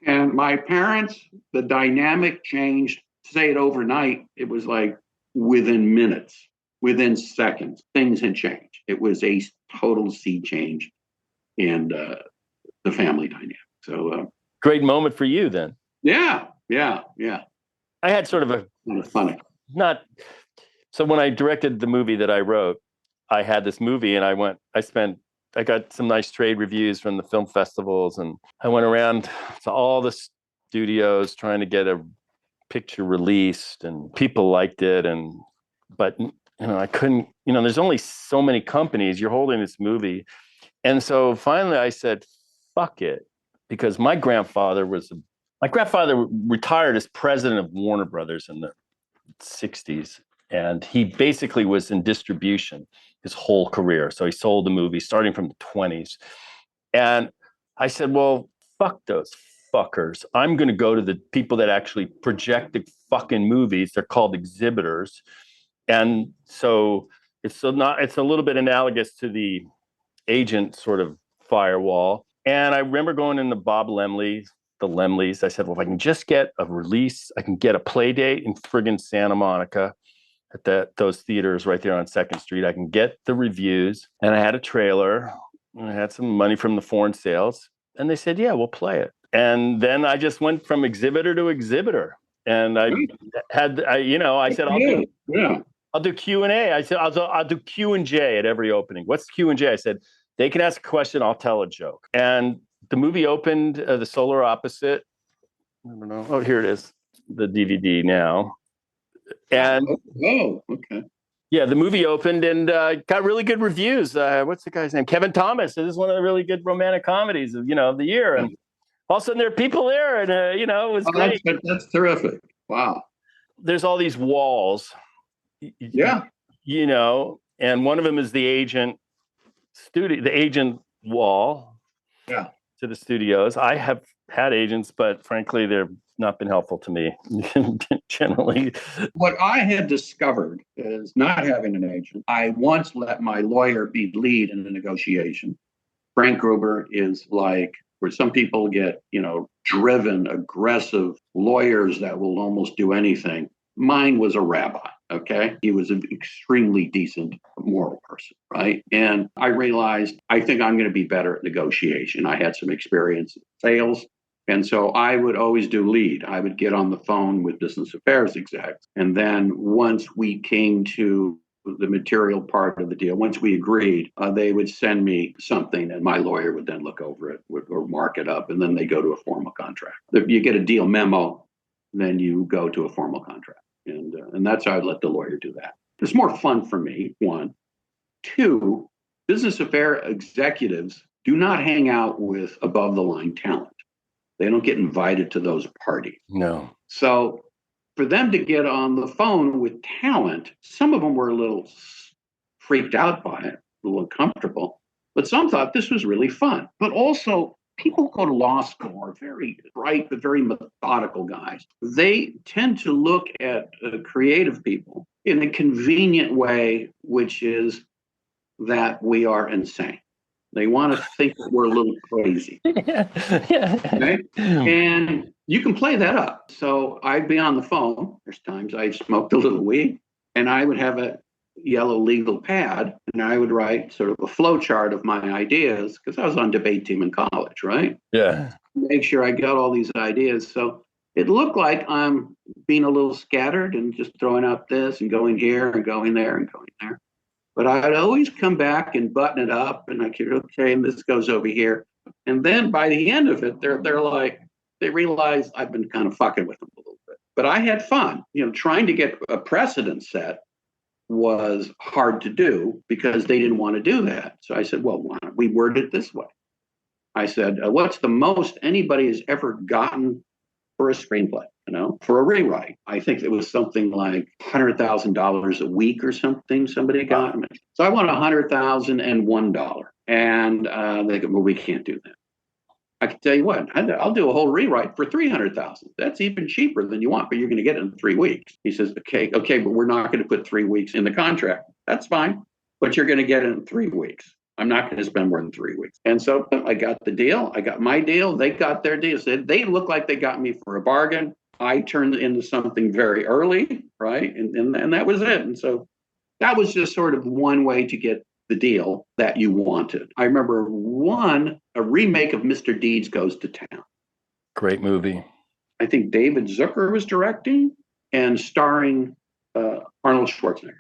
And my parents, the dynamic changed. Say it overnight, it was like within minutes, within seconds, things had changed. It was a total sea change in the family dynamic. So great moment for you then. Yeah. I had sort of funny. So when I directed the movie that I wrote, I had this movie and I got some nice trade reviews from the film festivals and I went around to all the studios trying to get a picture released and people liked it but I couldn't, there's only so many companies, you're holding this movie. And so finally I said, fuck it. Because my grandfather retired as president of Warner Brothers in the 60s. And he basically was in distribution his whole career. So he sold the movie starting from the 20s. And I said, well, fuck those fuckers. I'm going to go to the people that actually project the fucking movies. They're called exhibitors. And so it's a little bit analogous to the agent sort of firewall. And I remember going into Bob Lemley, the Lemleys. I said, well, if I can just get a release, I can get a play date in friggin' Santa Monica at those theaters right there on 2nd Street. I can get the reviews. And I had a trailer. And I had some money from the foreign sales. And they said, yeah, we'll play it. And then I just went from exhibitor to exhibitor. And I said, I'll do Q&A. I said, I'll do Q&J at every opening. What's Q&J? I said, they can ask a question, I'll tell a joke. And the movie opened, The Solar Opposite. I don't know. Oh, here it is, the DVD now. And okay. Yeah, the movie opened and got really good reviews. What's the guy's name? Kevin Thomas. This is one of the really good romantic comedies of the year. And all of a sudden there are people there, and it was great. That's terrific. Wow. There's all these walls. Yeah. And one of them is the agent wall. Yeah. To the studios. I have had agents, but frankly, they've not been helpful to me generally. What I had discovered is not having an agent. I once let my lawyer be lead in the negotiation. Frank Gruber is like where some people get, driven, aggressive lawyers that will almost do anything. Mine was a rabbi, okay? He was an extremely decent, moral person, right? And I realized, I think I'm going to be better at negotiation. I had some experience in sales. And so I would always do lead. I would get on the phone with business affairs execs. And then once we came to the material part of the deal. Once we agreed, they would send me something, and my lawyer would then look over it or mark it up, and then they go to a formal contract. If you get a deal memo, then you go to a formal contract, and that's how I'd let the lawyer do that. It's more fun for me. One, two, business affair executives do not hang out with above the line talent. They don't get invited to those parties. No. So for them to get on the phone with talent, some of them were a little freaked out by it, a little uncomfortable, but some thought this was really fun. But also, people who go to law school are very bright, but very methodical guys. They tend to look at creative people in a convenient way, which is that we are insane. They want to think that we're a little crazy. Yeah. Okay? And you can play that up. So I'd be on the phone. There's times I smoked a little weed, and I would have a yellow legal pad, and I would write sort of a flow chart of my ideas, because I was on debate team in college, right? Yeah. Make sure I got all these ideas. So it looked like I'm being a little scattered and just throwing out this and going here and going there and going there. But I'd always come back and button it up, and I could, okay, and this goes over here. And then by the end of it, they're like, they realize I've been kind of fucking with them a little bit. But I had fun. Trying to get a precedent set was hard to do because they didn't want to do that. So I said, well, why don't we word it this way? I said, what's the most anybody has ever gotten for a screenplay, for a rewrite? I think it was something like $100,000 a week or something somebody got. Wow. So I want $100,001. And they go, well, we can't do that. I can tell you what, I'll do a whole rewrite for $300,000. That's even cheaper than you want, but you're going to get it in 3 weeks. He says, okay, but we're not going to put 3 weeks in the contract. That's fine, but you're going to get it in 3 weeks. I'm not going to spend more than 3 weeks. And so I got the deal. I got my deal. They got their deal. So they looked like they got me for a bargain. I turned it into something very early, right? And that was it. And so that was just sort of one way to get the deal that you wanted. I remember a remake of Mr. Deeds Goes to Town. Great movie. I think David Zucker was directing and starring Arnold Schwarzenegger.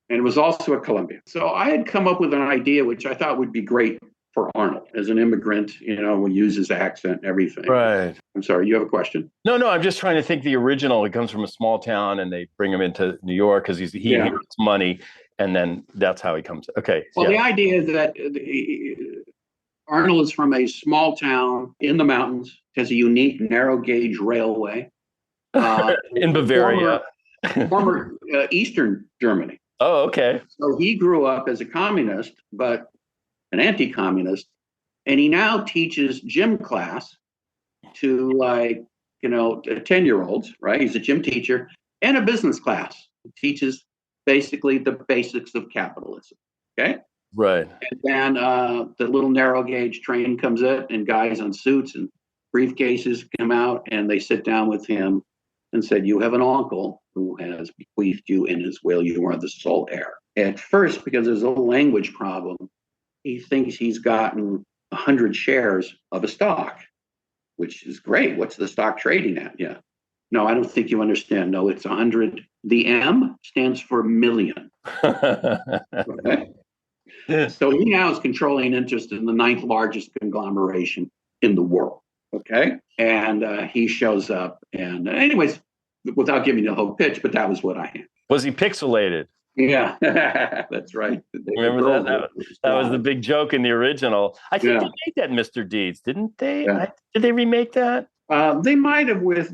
And it was also at Columbia. So I had come up with an idea which I thought would be great for Arnold as an immigrant, we'll use his accent and everything. Right. I'm sorry, you have a question? No, I'm just trying to think the original. He comes from a small town and they bring him into New York because he inherits money. And then that's how he comes. Okay. Well, the idea is that Arnold is from a small town in the mountains, has a unique narrow gauge railway. In Bavaria. Former Eastern Germany. Oh, okay. So he grew up as a communist, but an anti-communist. And he now teaches gym class to 10-year-olds, right? He's a gym teacher and a business class. He teaches basically the basics of capitalism. Okay. Right. And then the little narrow gauge train comes in, and guys on suits and briefcases come out, and they sit down with him and said, you have an uncle who has bequeathed you in his will. You are the sole heir. At first, because there's a language problem, he thinks he's gotten 100 shares of a stock, which is great. What's the stock trading at? Yeah. No, I don't think you understand. No, it's 100. The M stands for million. Okay? So he now is controlling interest in the 9th largest conglomeration in the world. Okay. And he shows up. And anyways, without giving you the whole pitch, but that was what I had. Was he pixelated? Yeah, that's right. Remember that was the big joke in the original. I think they made that Mr. Deeds, didn't they? Yeah. Did they remake that? They might have with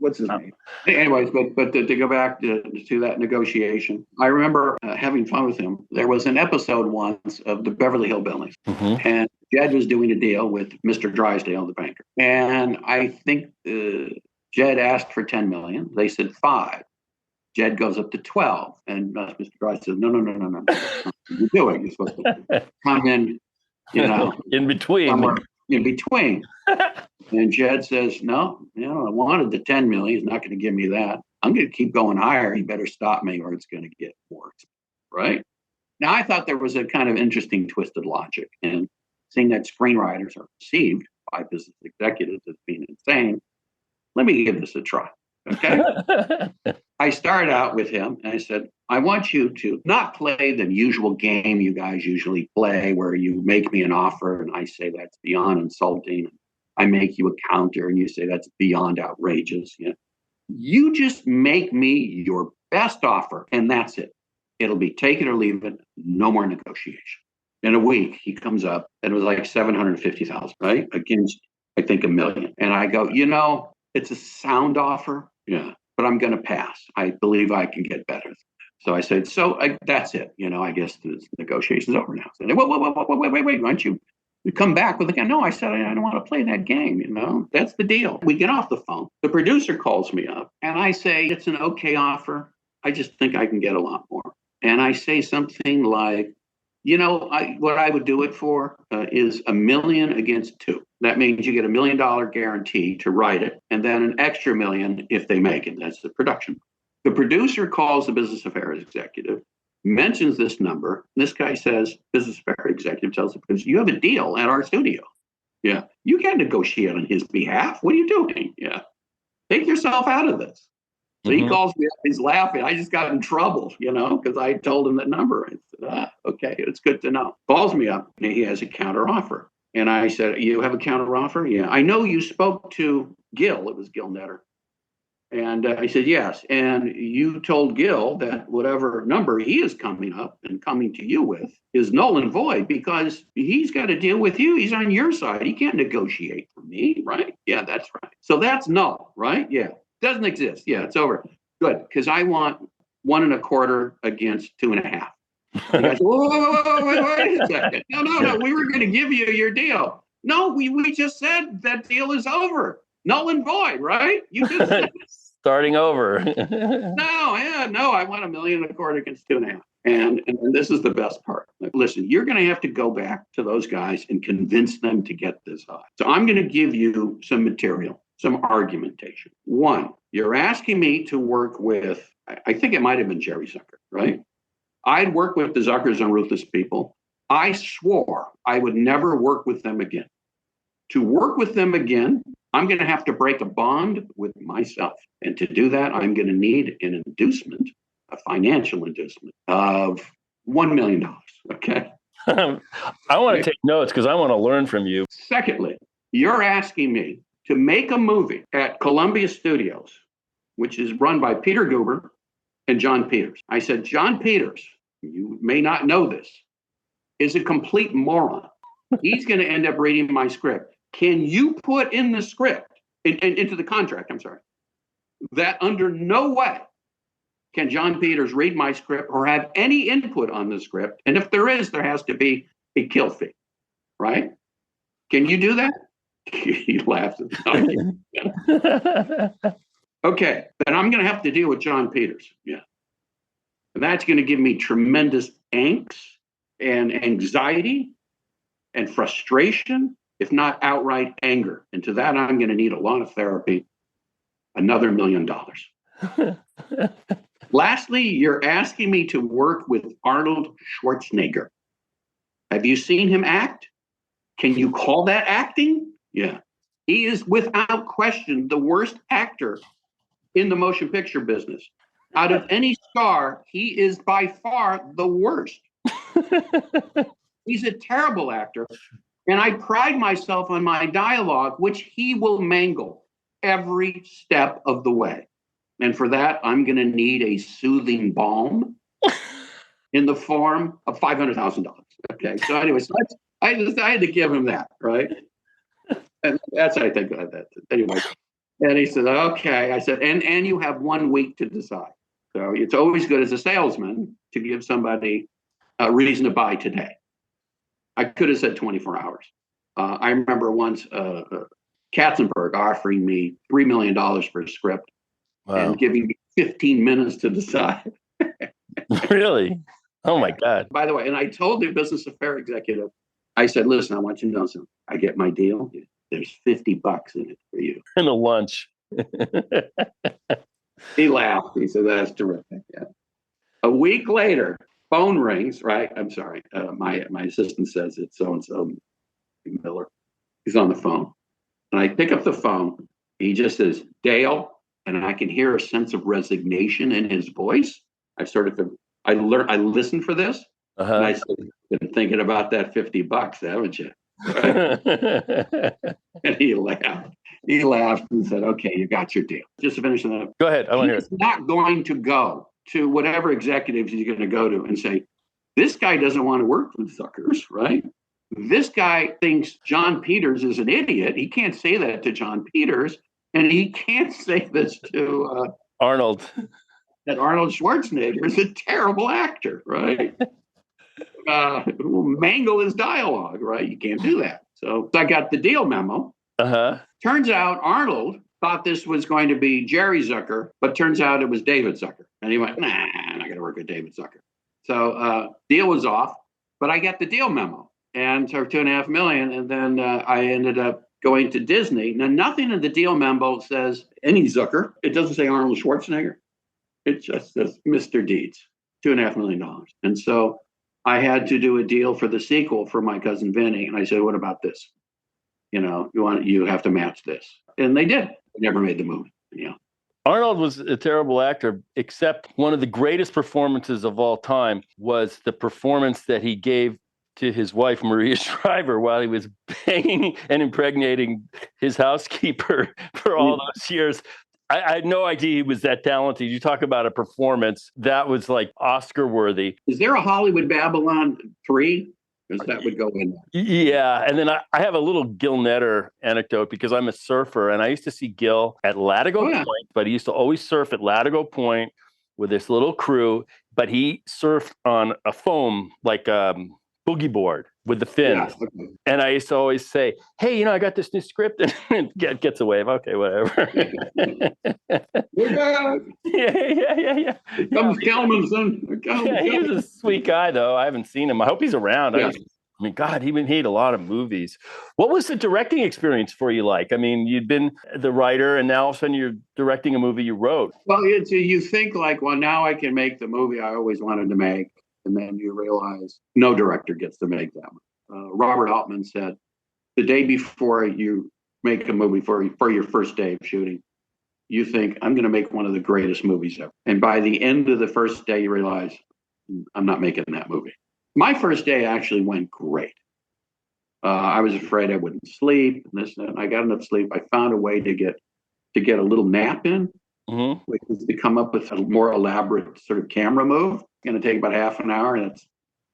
what's his name? Anyways, but to go back to that negotiation, I remember having fun with him. There was an episode once of the Beverly Hillbillies, and Jed was doing a deal with Mr. Drysdale, the banker, and I think Jed asked for $10 million. They said 5. Jed goes up to 12, and Mr. Drysdale says, no. You're doing. You're supposed to come in, in between. Somewhere in between. And Jed says, no, I wanted the 10 million. He's not going to give me that. I'm going to keep going higher. He better stop me or it's going to get worse. Right? Now, I thought there was a kind of interesting twisted logic. And seeing that screenwriters are perceived by business executives as being insane, let me give this a try. Okay? I started out with him and I said, I want you to not play the usual game you guys usually play where you make me an offer and I say that's beyond insulting. I make you a counter and you say that's beyond outrageous. You just make me your best offer and that's it. It'll be take it or leave it. No more negotiation. In a week, he comes up and it was like 750,000, right? Against, I think, $1 million. And I go, it's a sound offer. Yeah, but I'm going to pass. I believe I can get better. So I said, that's it. I guess the negotiation's over now. So, wait, why don't you come back with again? No, I said, I don't want to play that game. That's the deal. We get off the phone. The producer calls me up and I say, it's an okay offer. I just think I can get a lot more. And I say something like, what I would do it for is $1 million against 2. That means you get $1 million guarantee to write it, and then an extra $1 million if they make it. That's the production. The producer calls the business affairs executive, mentions this number. This guy says, business affairs executive tells the producer, you have a deal at our studio. Yeah, you can't negotiate on his behalf. What are you doing? Yeah, take yourself out of this. So he calls me up, he's laughing. I just got in trouble, because I told him the number. I said, okay, it's good to know. Calls me up and he has a counter offer. And I said, you have a counter offer? Yeah. I know you spoke to Gil. It was Gil Netter. And I said, yes. And you told Gil that whatever number he is coming up and coming to you with is null and void because he's got to deal with you. He's on your side. He can't negotiate for me, right? Yeah, that's right. So that's null, right? Yeah. Doesn't exist. Yeah, it's over. Good, because I want 1.25 against 2.5. You guys, wait a second. No. We were going to give you your deal. No, we just said that deal is over. Null and void, right? You just said starting over. No. I want 1.25 million against 2.5. And this is the best part. Listen, you're going to have to go back to those guys and convince them to get this high. So I'm going to give you some material. Some argumentation. One, you're asking me to work with, I think it might have been Jerry Zucker, right? I'd work with the Zuckers on Ruthless People. I swore I would never work with them again. To work with them again, I'm going to have to break a bond with myself. And to do that, I'm going to need an inducement, a financial inducement of $1 million, okay? I want to take notes because I want to learn from you. Secondly, you're asking me to make a movie at Columbia Studios, which is run by Peter Guber and John Peters. I said, John Peters, you may not know this, is a complete moron. He's going to end up reading my script. Can you put in the script, into the contract, that under no way can John Peters read my script or have any input on the script? And if there is, there has to be a kill fee, right? Can you do that? He laughs. Okay, then I'm going to have to deal with John Peters. Yeah. And that's going to give me tremendous angst and anxiety and frustration, if not outright anger. And to that, I'm going to need a lot of therapy, another $1 million. Lastly, you're asking me to work with Arnold Schwarzenegger. Have you seen him act? Can you call that acting? Yeah. He is without question the worst actor in the motion picture business. Out of any star, he is by far the worst. He's a terrible actor. And I pride myself on my dialogue, which he will mangle every step of the way. And for that, I'm going to need a soothing balm in the form of $500,000. Okay. So anyway, I decided to give him that, right? And that's, I think, that. Anyway. And he said, okay. I said, and you have 1 week to decide. So it's always good as a salesman to give somebody a reason to buy today. I could have said 24 hours. I remember once Katzenberg offering me $3 million for a script and giving me 15 minutes to decide. Really? Oh, my God. By the way, and I told the business affairs executive, I said, listen, I want you to know something. I get my deal. There's $50 in it for you. And a lunch. He laughed. He said, that's terrific. Yeah. A week later, phone rings, right? I'm sorry. My assistant says it's so-and-so Miller. He's on the phone. And I pick up the phone. He just says, Dale, and I can hear a sense of resignation in his voice. I listened for this, and I said, been thinking about that $50, haven't you? Right? And he laughed. He laughed and said, "Okay, you got your deal." Just to finish that. Go ahead. I want to hear He's not going to go to whatever executives he's going to go to and say, "This guy doesn't want to work with suckers," right? This guy thinks John Peters is an idiot. He can't say that to John Peters, and he can't say this to Arnold. That Arnold Schwarzenegger is a terrible actor, right? Mangle his dialogue, right? You can't do that. So I got the deal memo. Turns out Arnold thought this was going to be Jerry Zucker, but turns out it was David Zucker. And he went, "Nah, I'm not going to work with David Zucker." So deal was off, but I got the deal memo, and so $2.5 million. And then I ended up going to Disney. Now, nothing in the deal memo says any Zucker. It doesn't say Arnold Schwarzenegger. It just says Mr. Deeds, $2.5 million. And so I had to do a deal for the sequel for My Cousin Vinnie. And I said, "What about this? You have to match this." And they did. They never made the movie. Yeah. Arnold was a terrible actor, except one of the greatest performances of all time was the performance that he gave to his wife, Maria Shriver, while he was banging and impregnating his housekeeper for all those years. I had no idea he was that talented. You talk about a performance that was like Oscar worthy. Is there a Hollywood Babylon 3? Because that would go in there. Yeah. And then I have a little Gil Netter anecdote because I'm a surfer and I used to see Gil at Latigo Point, but he used to always surf at Latigo Point with this little crew, but he surfed on a foam like boogie board with the fins. Yeah, okay. And I used to always say, "Hey, I got this new script," and gets a wave. Okay, whatever. Yeah. Comes Kelmanson. Yeah, he was a sweet guy, though. I haven't seen him. I hope he's around. Yeah. I mean, God, he made a lot of movies. What was the directing experience for you like? I mean, you'd been the writer, and now all of a sudden you're directing a movie you wrote. Well, you think like, well, now I can make the movie I always wanted to make. And then you realize no director gets to make that one. Robert Altman said, the day before you make a movie for your first day of shooting, you think, "I'm going to make one of the greatest movies ever." And by the end of the first day, you realize, I'm not making that movie. My first day actually went great. I was afraid I wouldn't sleep. And I got enough sleep. I found a way to get a little nap in, which is to come up with a more elaborate sort of camera move. It's going to take about half an hour, and it's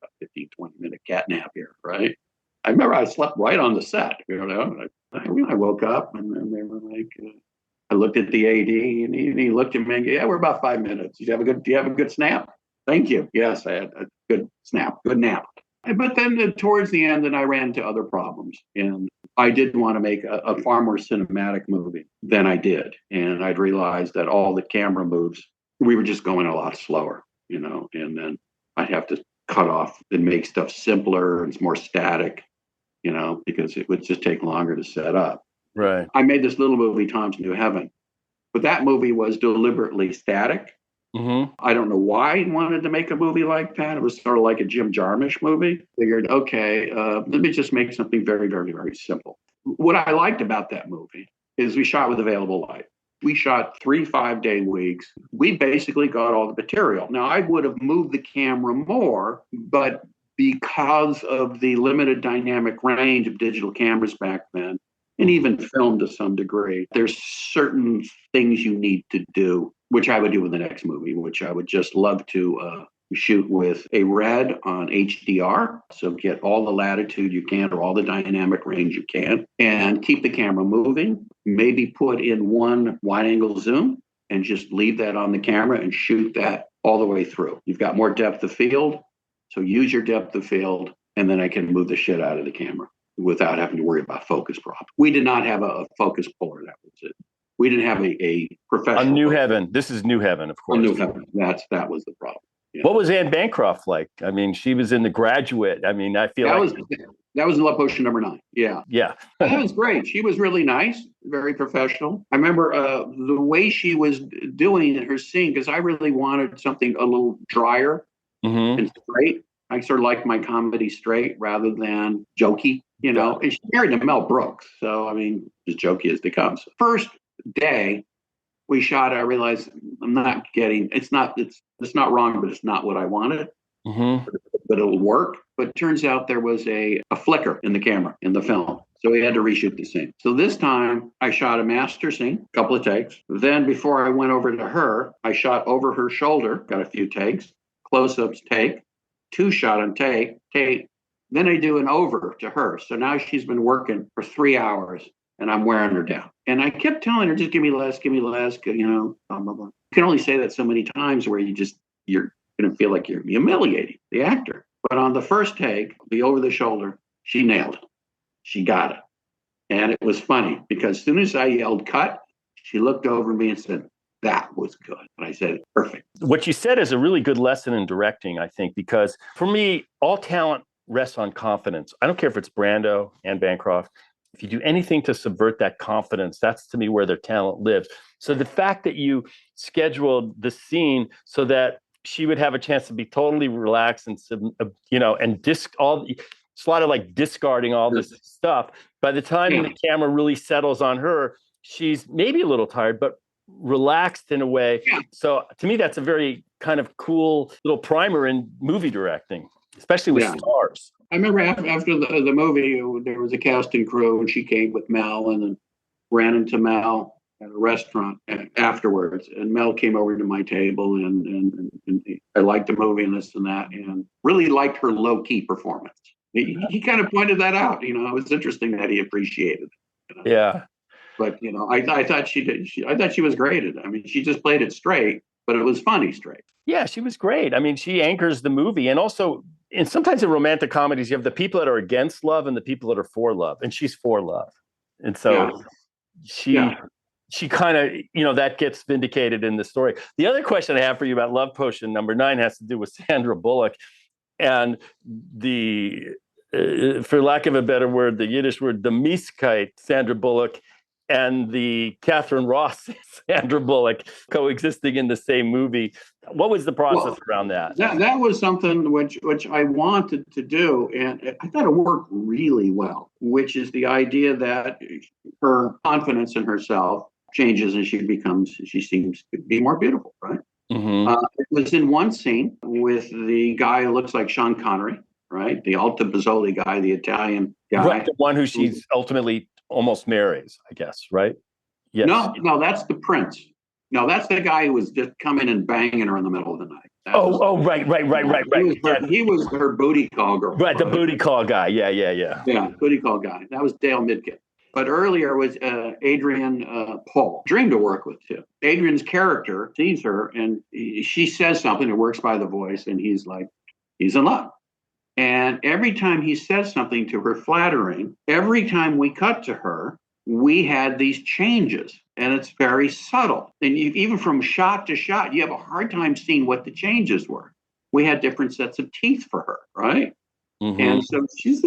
a 15, 20-minute cat nap here, right? I remember I slept right on the set. I woke up, and then they were like, I looked at the AD, and he looked at me and, "Yeah, we're about 5 minutes. Do you have a good snap?" "Thank you. Yes, I had a good snap, good nap." But then towards the end, then I ran into other problems, and I did want to make a far more cinematic movie than I did. And I'd realized that all the camera moves, we were just going a lot slower, and then I'd have to cut off and make stuff simpler and more static, because it would just take longer to set up. Right. I made this little movie, Tom's New Heaven, but that movie was deliberately static. I don't know why he wanted to make a movie like that. It was sort of like a Jim Jarmusch movie. Figured, okay, let me just make something very, very, very simple. What I liked about that movie is we shot with available light. We shot 3 5-day weeks. We basically got all the material. Now, I would have moved the camera more, but because of the limited dynamic range of digital cameras back then, and even film to some degree, there's certain things you need to do, which I would do in the next movie, which I would just love to shoot with a red on HDR. So get all the latitude you can or all the dynamic range you can and keep the camera moving. Maybe put in one wide angle zoom and just leave that on the camera and shoot that all the way through. You've got more depth of field. So use your depth of field, and then I can move the shit out of the camera without having to worry about focus problems. We did not have a focus puller. That was it. We didn't have a professional. On New Heaven. This is New Heaven, of course. On New Heaven. that was the problem. Yeah. What was Anne Bancroft like? I mean, she was in The Graduate. I mean, I feel that was Love Potion #9. Yeah. Yeah. That was great. She was really nice, very professional. I remember the way she was doing her scene, because I really wanted something a little drier and straight. I sort of like my comedy straight rather than jokey, And she's married to Mel Brooks. So, I mean, as jokey as they come. So first day, we shot, I realized I'm not getting, it's not wrong, but it's not what I wanted. Mm-hmm. But it'll work. But it turns out there was a flicker in the camera, in the film. So we had to reshoot the scene. So this time I shot a master scene, a couple of takes. Then before I went over to her, I shot over her shoulder, got a few takes, close-ups, take, 2 shot on take. Then I do an over to her. So now she's been working for 3 hours and I'm wearing her down. And I kept telling her, just give me less, you know, blah, blah, blah. You can only say that so many times where you're going to feel like you're humiliating the actor. But on the first take, the over the shoulder, she nailed it. She got it. And it was funny because as soon as I yelled cut, she looked over me and said, that was good. And I said, perfect. What you said is a really good lesson in directing, I think, because for me, all talent rests on confidence. I don't care if it's Brando and Bancroft. If you do anything to subvert that confidence, that's to me where their talent lives. So the fact that you scheduled the scene so that she would have a chance to be totally relaxed and, you know, and it's a lot of like discarding all this stuff. By the time the camera really settles on her, she's maybe a little tired, but relaxed in a way. Yeah. So to me, that's a very kind of cool little primer in movie directing, especially with stars. I remember after the movie, there was a cast and crew, and she came with Mel and then ran into Mel at a restaurant afterwards. And Mel came over to my table and I liked the movie and this and that, and really liked her low-key performance. He kind of pointed that out. You know, it was interesting that he appreciated it. You know? Yeah. But, you know, I thought she did. I thought she was great at it. I mean, she just played it straight, but it was funny straight. Yeah, she was great. I mean, she anchors the movie. And also, and sometimes in romantic comedies, you have the people that are against love and the people that are for love. And she's for love. And so she kind of, you know, that gets vindicated in the story. The other question I have for you about Love Potion number 9 has to do with Sandra Bullock and the, for lack of a better word, the Yiddish word, the Mieskite Sandra Bullock and the Catherine Ross Sandra Bullock coexisting in the same movie. What was the process around that? That was something which I wanted to do, and I thought it worked really well, which is the idea that her confidence in herself changes and she seems to be more beautiful, right? Mm-hmm. It was in one scene with the guy who looks like Sean Connery, right? The Alta Bozzoli guy, the Italian guy. Right, the one who she's ultimately almost marries, I guess, right? Yes. No, that's the prince. No, that's the guy who was just coming and banging her in the middle of the night. Right. He was her booty call girl. Right, the booty call guy. Yeah. Yeah, booty call guy. That was Dale Midkiff. But earlier was Adrian Paul. Dreamed to work with too. Adrian's character sees her and she says something that works by the voice, and he's in love. And every time he says something to her flattering, every time we cut to her, we had these changes, and it's very subtle. And even from shot to shot, you have a hard time seeing what the changes were. We had different sets of teeth for her, right? Mm-hmm. And so she's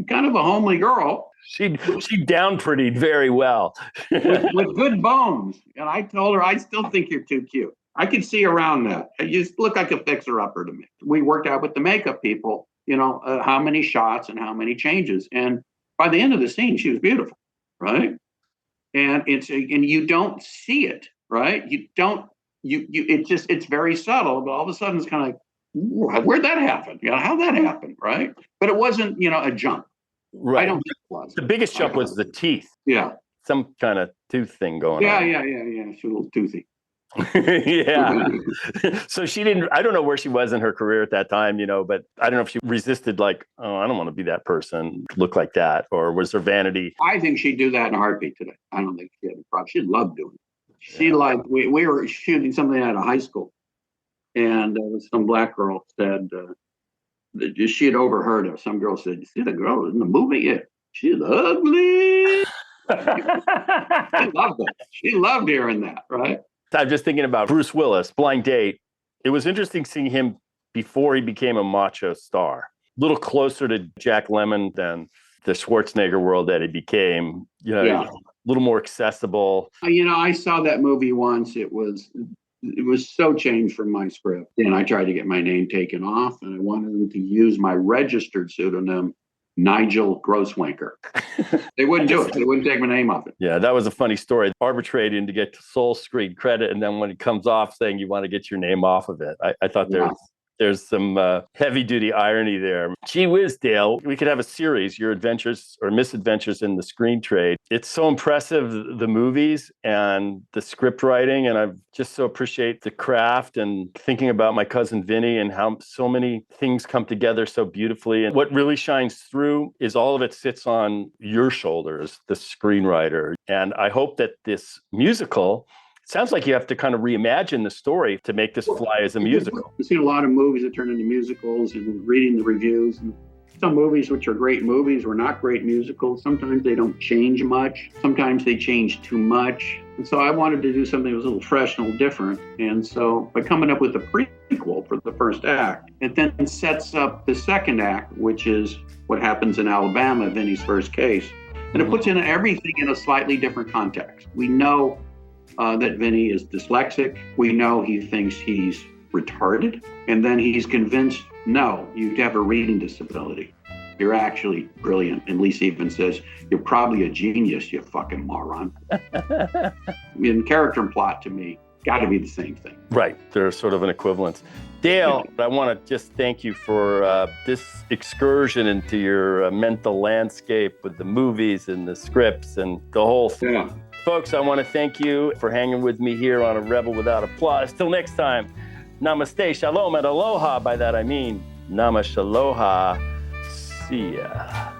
kind of a homely girl. She down-prettied very well. with good bones. And I told her, I still think you're too cute. I could see around that. You look like a fixer-upper to me. We worked out with the makeup people, you know, how many shots and how many changes. And by the end of the scene, she was beautiful, right? And you don't see it, right? It's very subtle, but all of a sudden it's kind of like, where'd that happen? You know, how'd that happen, right? But it wasn't, you know, a jump. Right. I don't think it was. The biggest jump was the teeth. Yeah. Some kind of tooth thing going on. Yeah. She was a little toothy. Yeah. So she didn't, I don't know where she was in her career at that time, you know, but I don't know if she resisted like, oh, I don't want to be that person, look like that, or was her vanity? I think she'd do that in a heartbeat today. I don't think she had a problem. She'd love doing it. She liked, we were shooting something out of high school, and some black girl said, she had overheard her. Some girl said, you see the girl in the movie? Yeah, she's ugly. She loved it. She loved hearing that, right? I'm just thinking about Bruce Willis, Blind Date. It was interesting seeing him before he became a macho star. A little closer to Jack Lemmon than the Schwarzenegger world that he became. You know, a little more accessible. You know, I saw that movie once. It was so changed from my script. And I tried to get my name taken off, and I wanted them to use my registered pseudonym, Nigel Grosswanker. They wouldn't do it. They wouldn't take my name off it. Yeah, that was a funny story. Arbitrating to get sole screen credit, and then when it comes off saying you want to get your name off of it. I thought there's some heavy-duty irony there. Gee whiz, Dale, we could have a series, your adventures or misadventures in the screen trade. It's so impressive, the movies and the script writing, and I just so appreciate the craft and thinking about my cousin Vinnie and how so many things come together so beautifully. And what really shines through is all of it sits on your shoulders, the screenwriter. And I hope that this musical, sounds like you have to kind of reimagine the story to make this fly as a musical. I've seen a lot of movies that turn into musicals and reading the reviews. And some movies which are great movies were not great musicals. Sometimes they don't change much. Sometimes they change too much. And so I wanted to do something that was a little fresh and a little different. And so by coming up with a prequel for the first act, it then sets up the second act, which is what happens in Alabama, Vinnie's first case. And it puts in everything in a slightly different context. We know that Vinnie is dyslexic. We know he thinks he's retarded. And then he's convinced, no, you have a reading disability. You're actually brilliant. And Lisa even says, you're probably a genius, you fucking moron. In character and plot, to me, got to be the same thing. Right. There's sort of an equivalence. Dale, I want to just thank you for this excursion into your mental landscape with the movies and the scripts and the whole thing. Yeah. Folks, I want to thank you for hanging with me here on A Rebel Without Applause. Till next time, namaste, shalom, and aloha. By that I mean, namashaloha. See ya.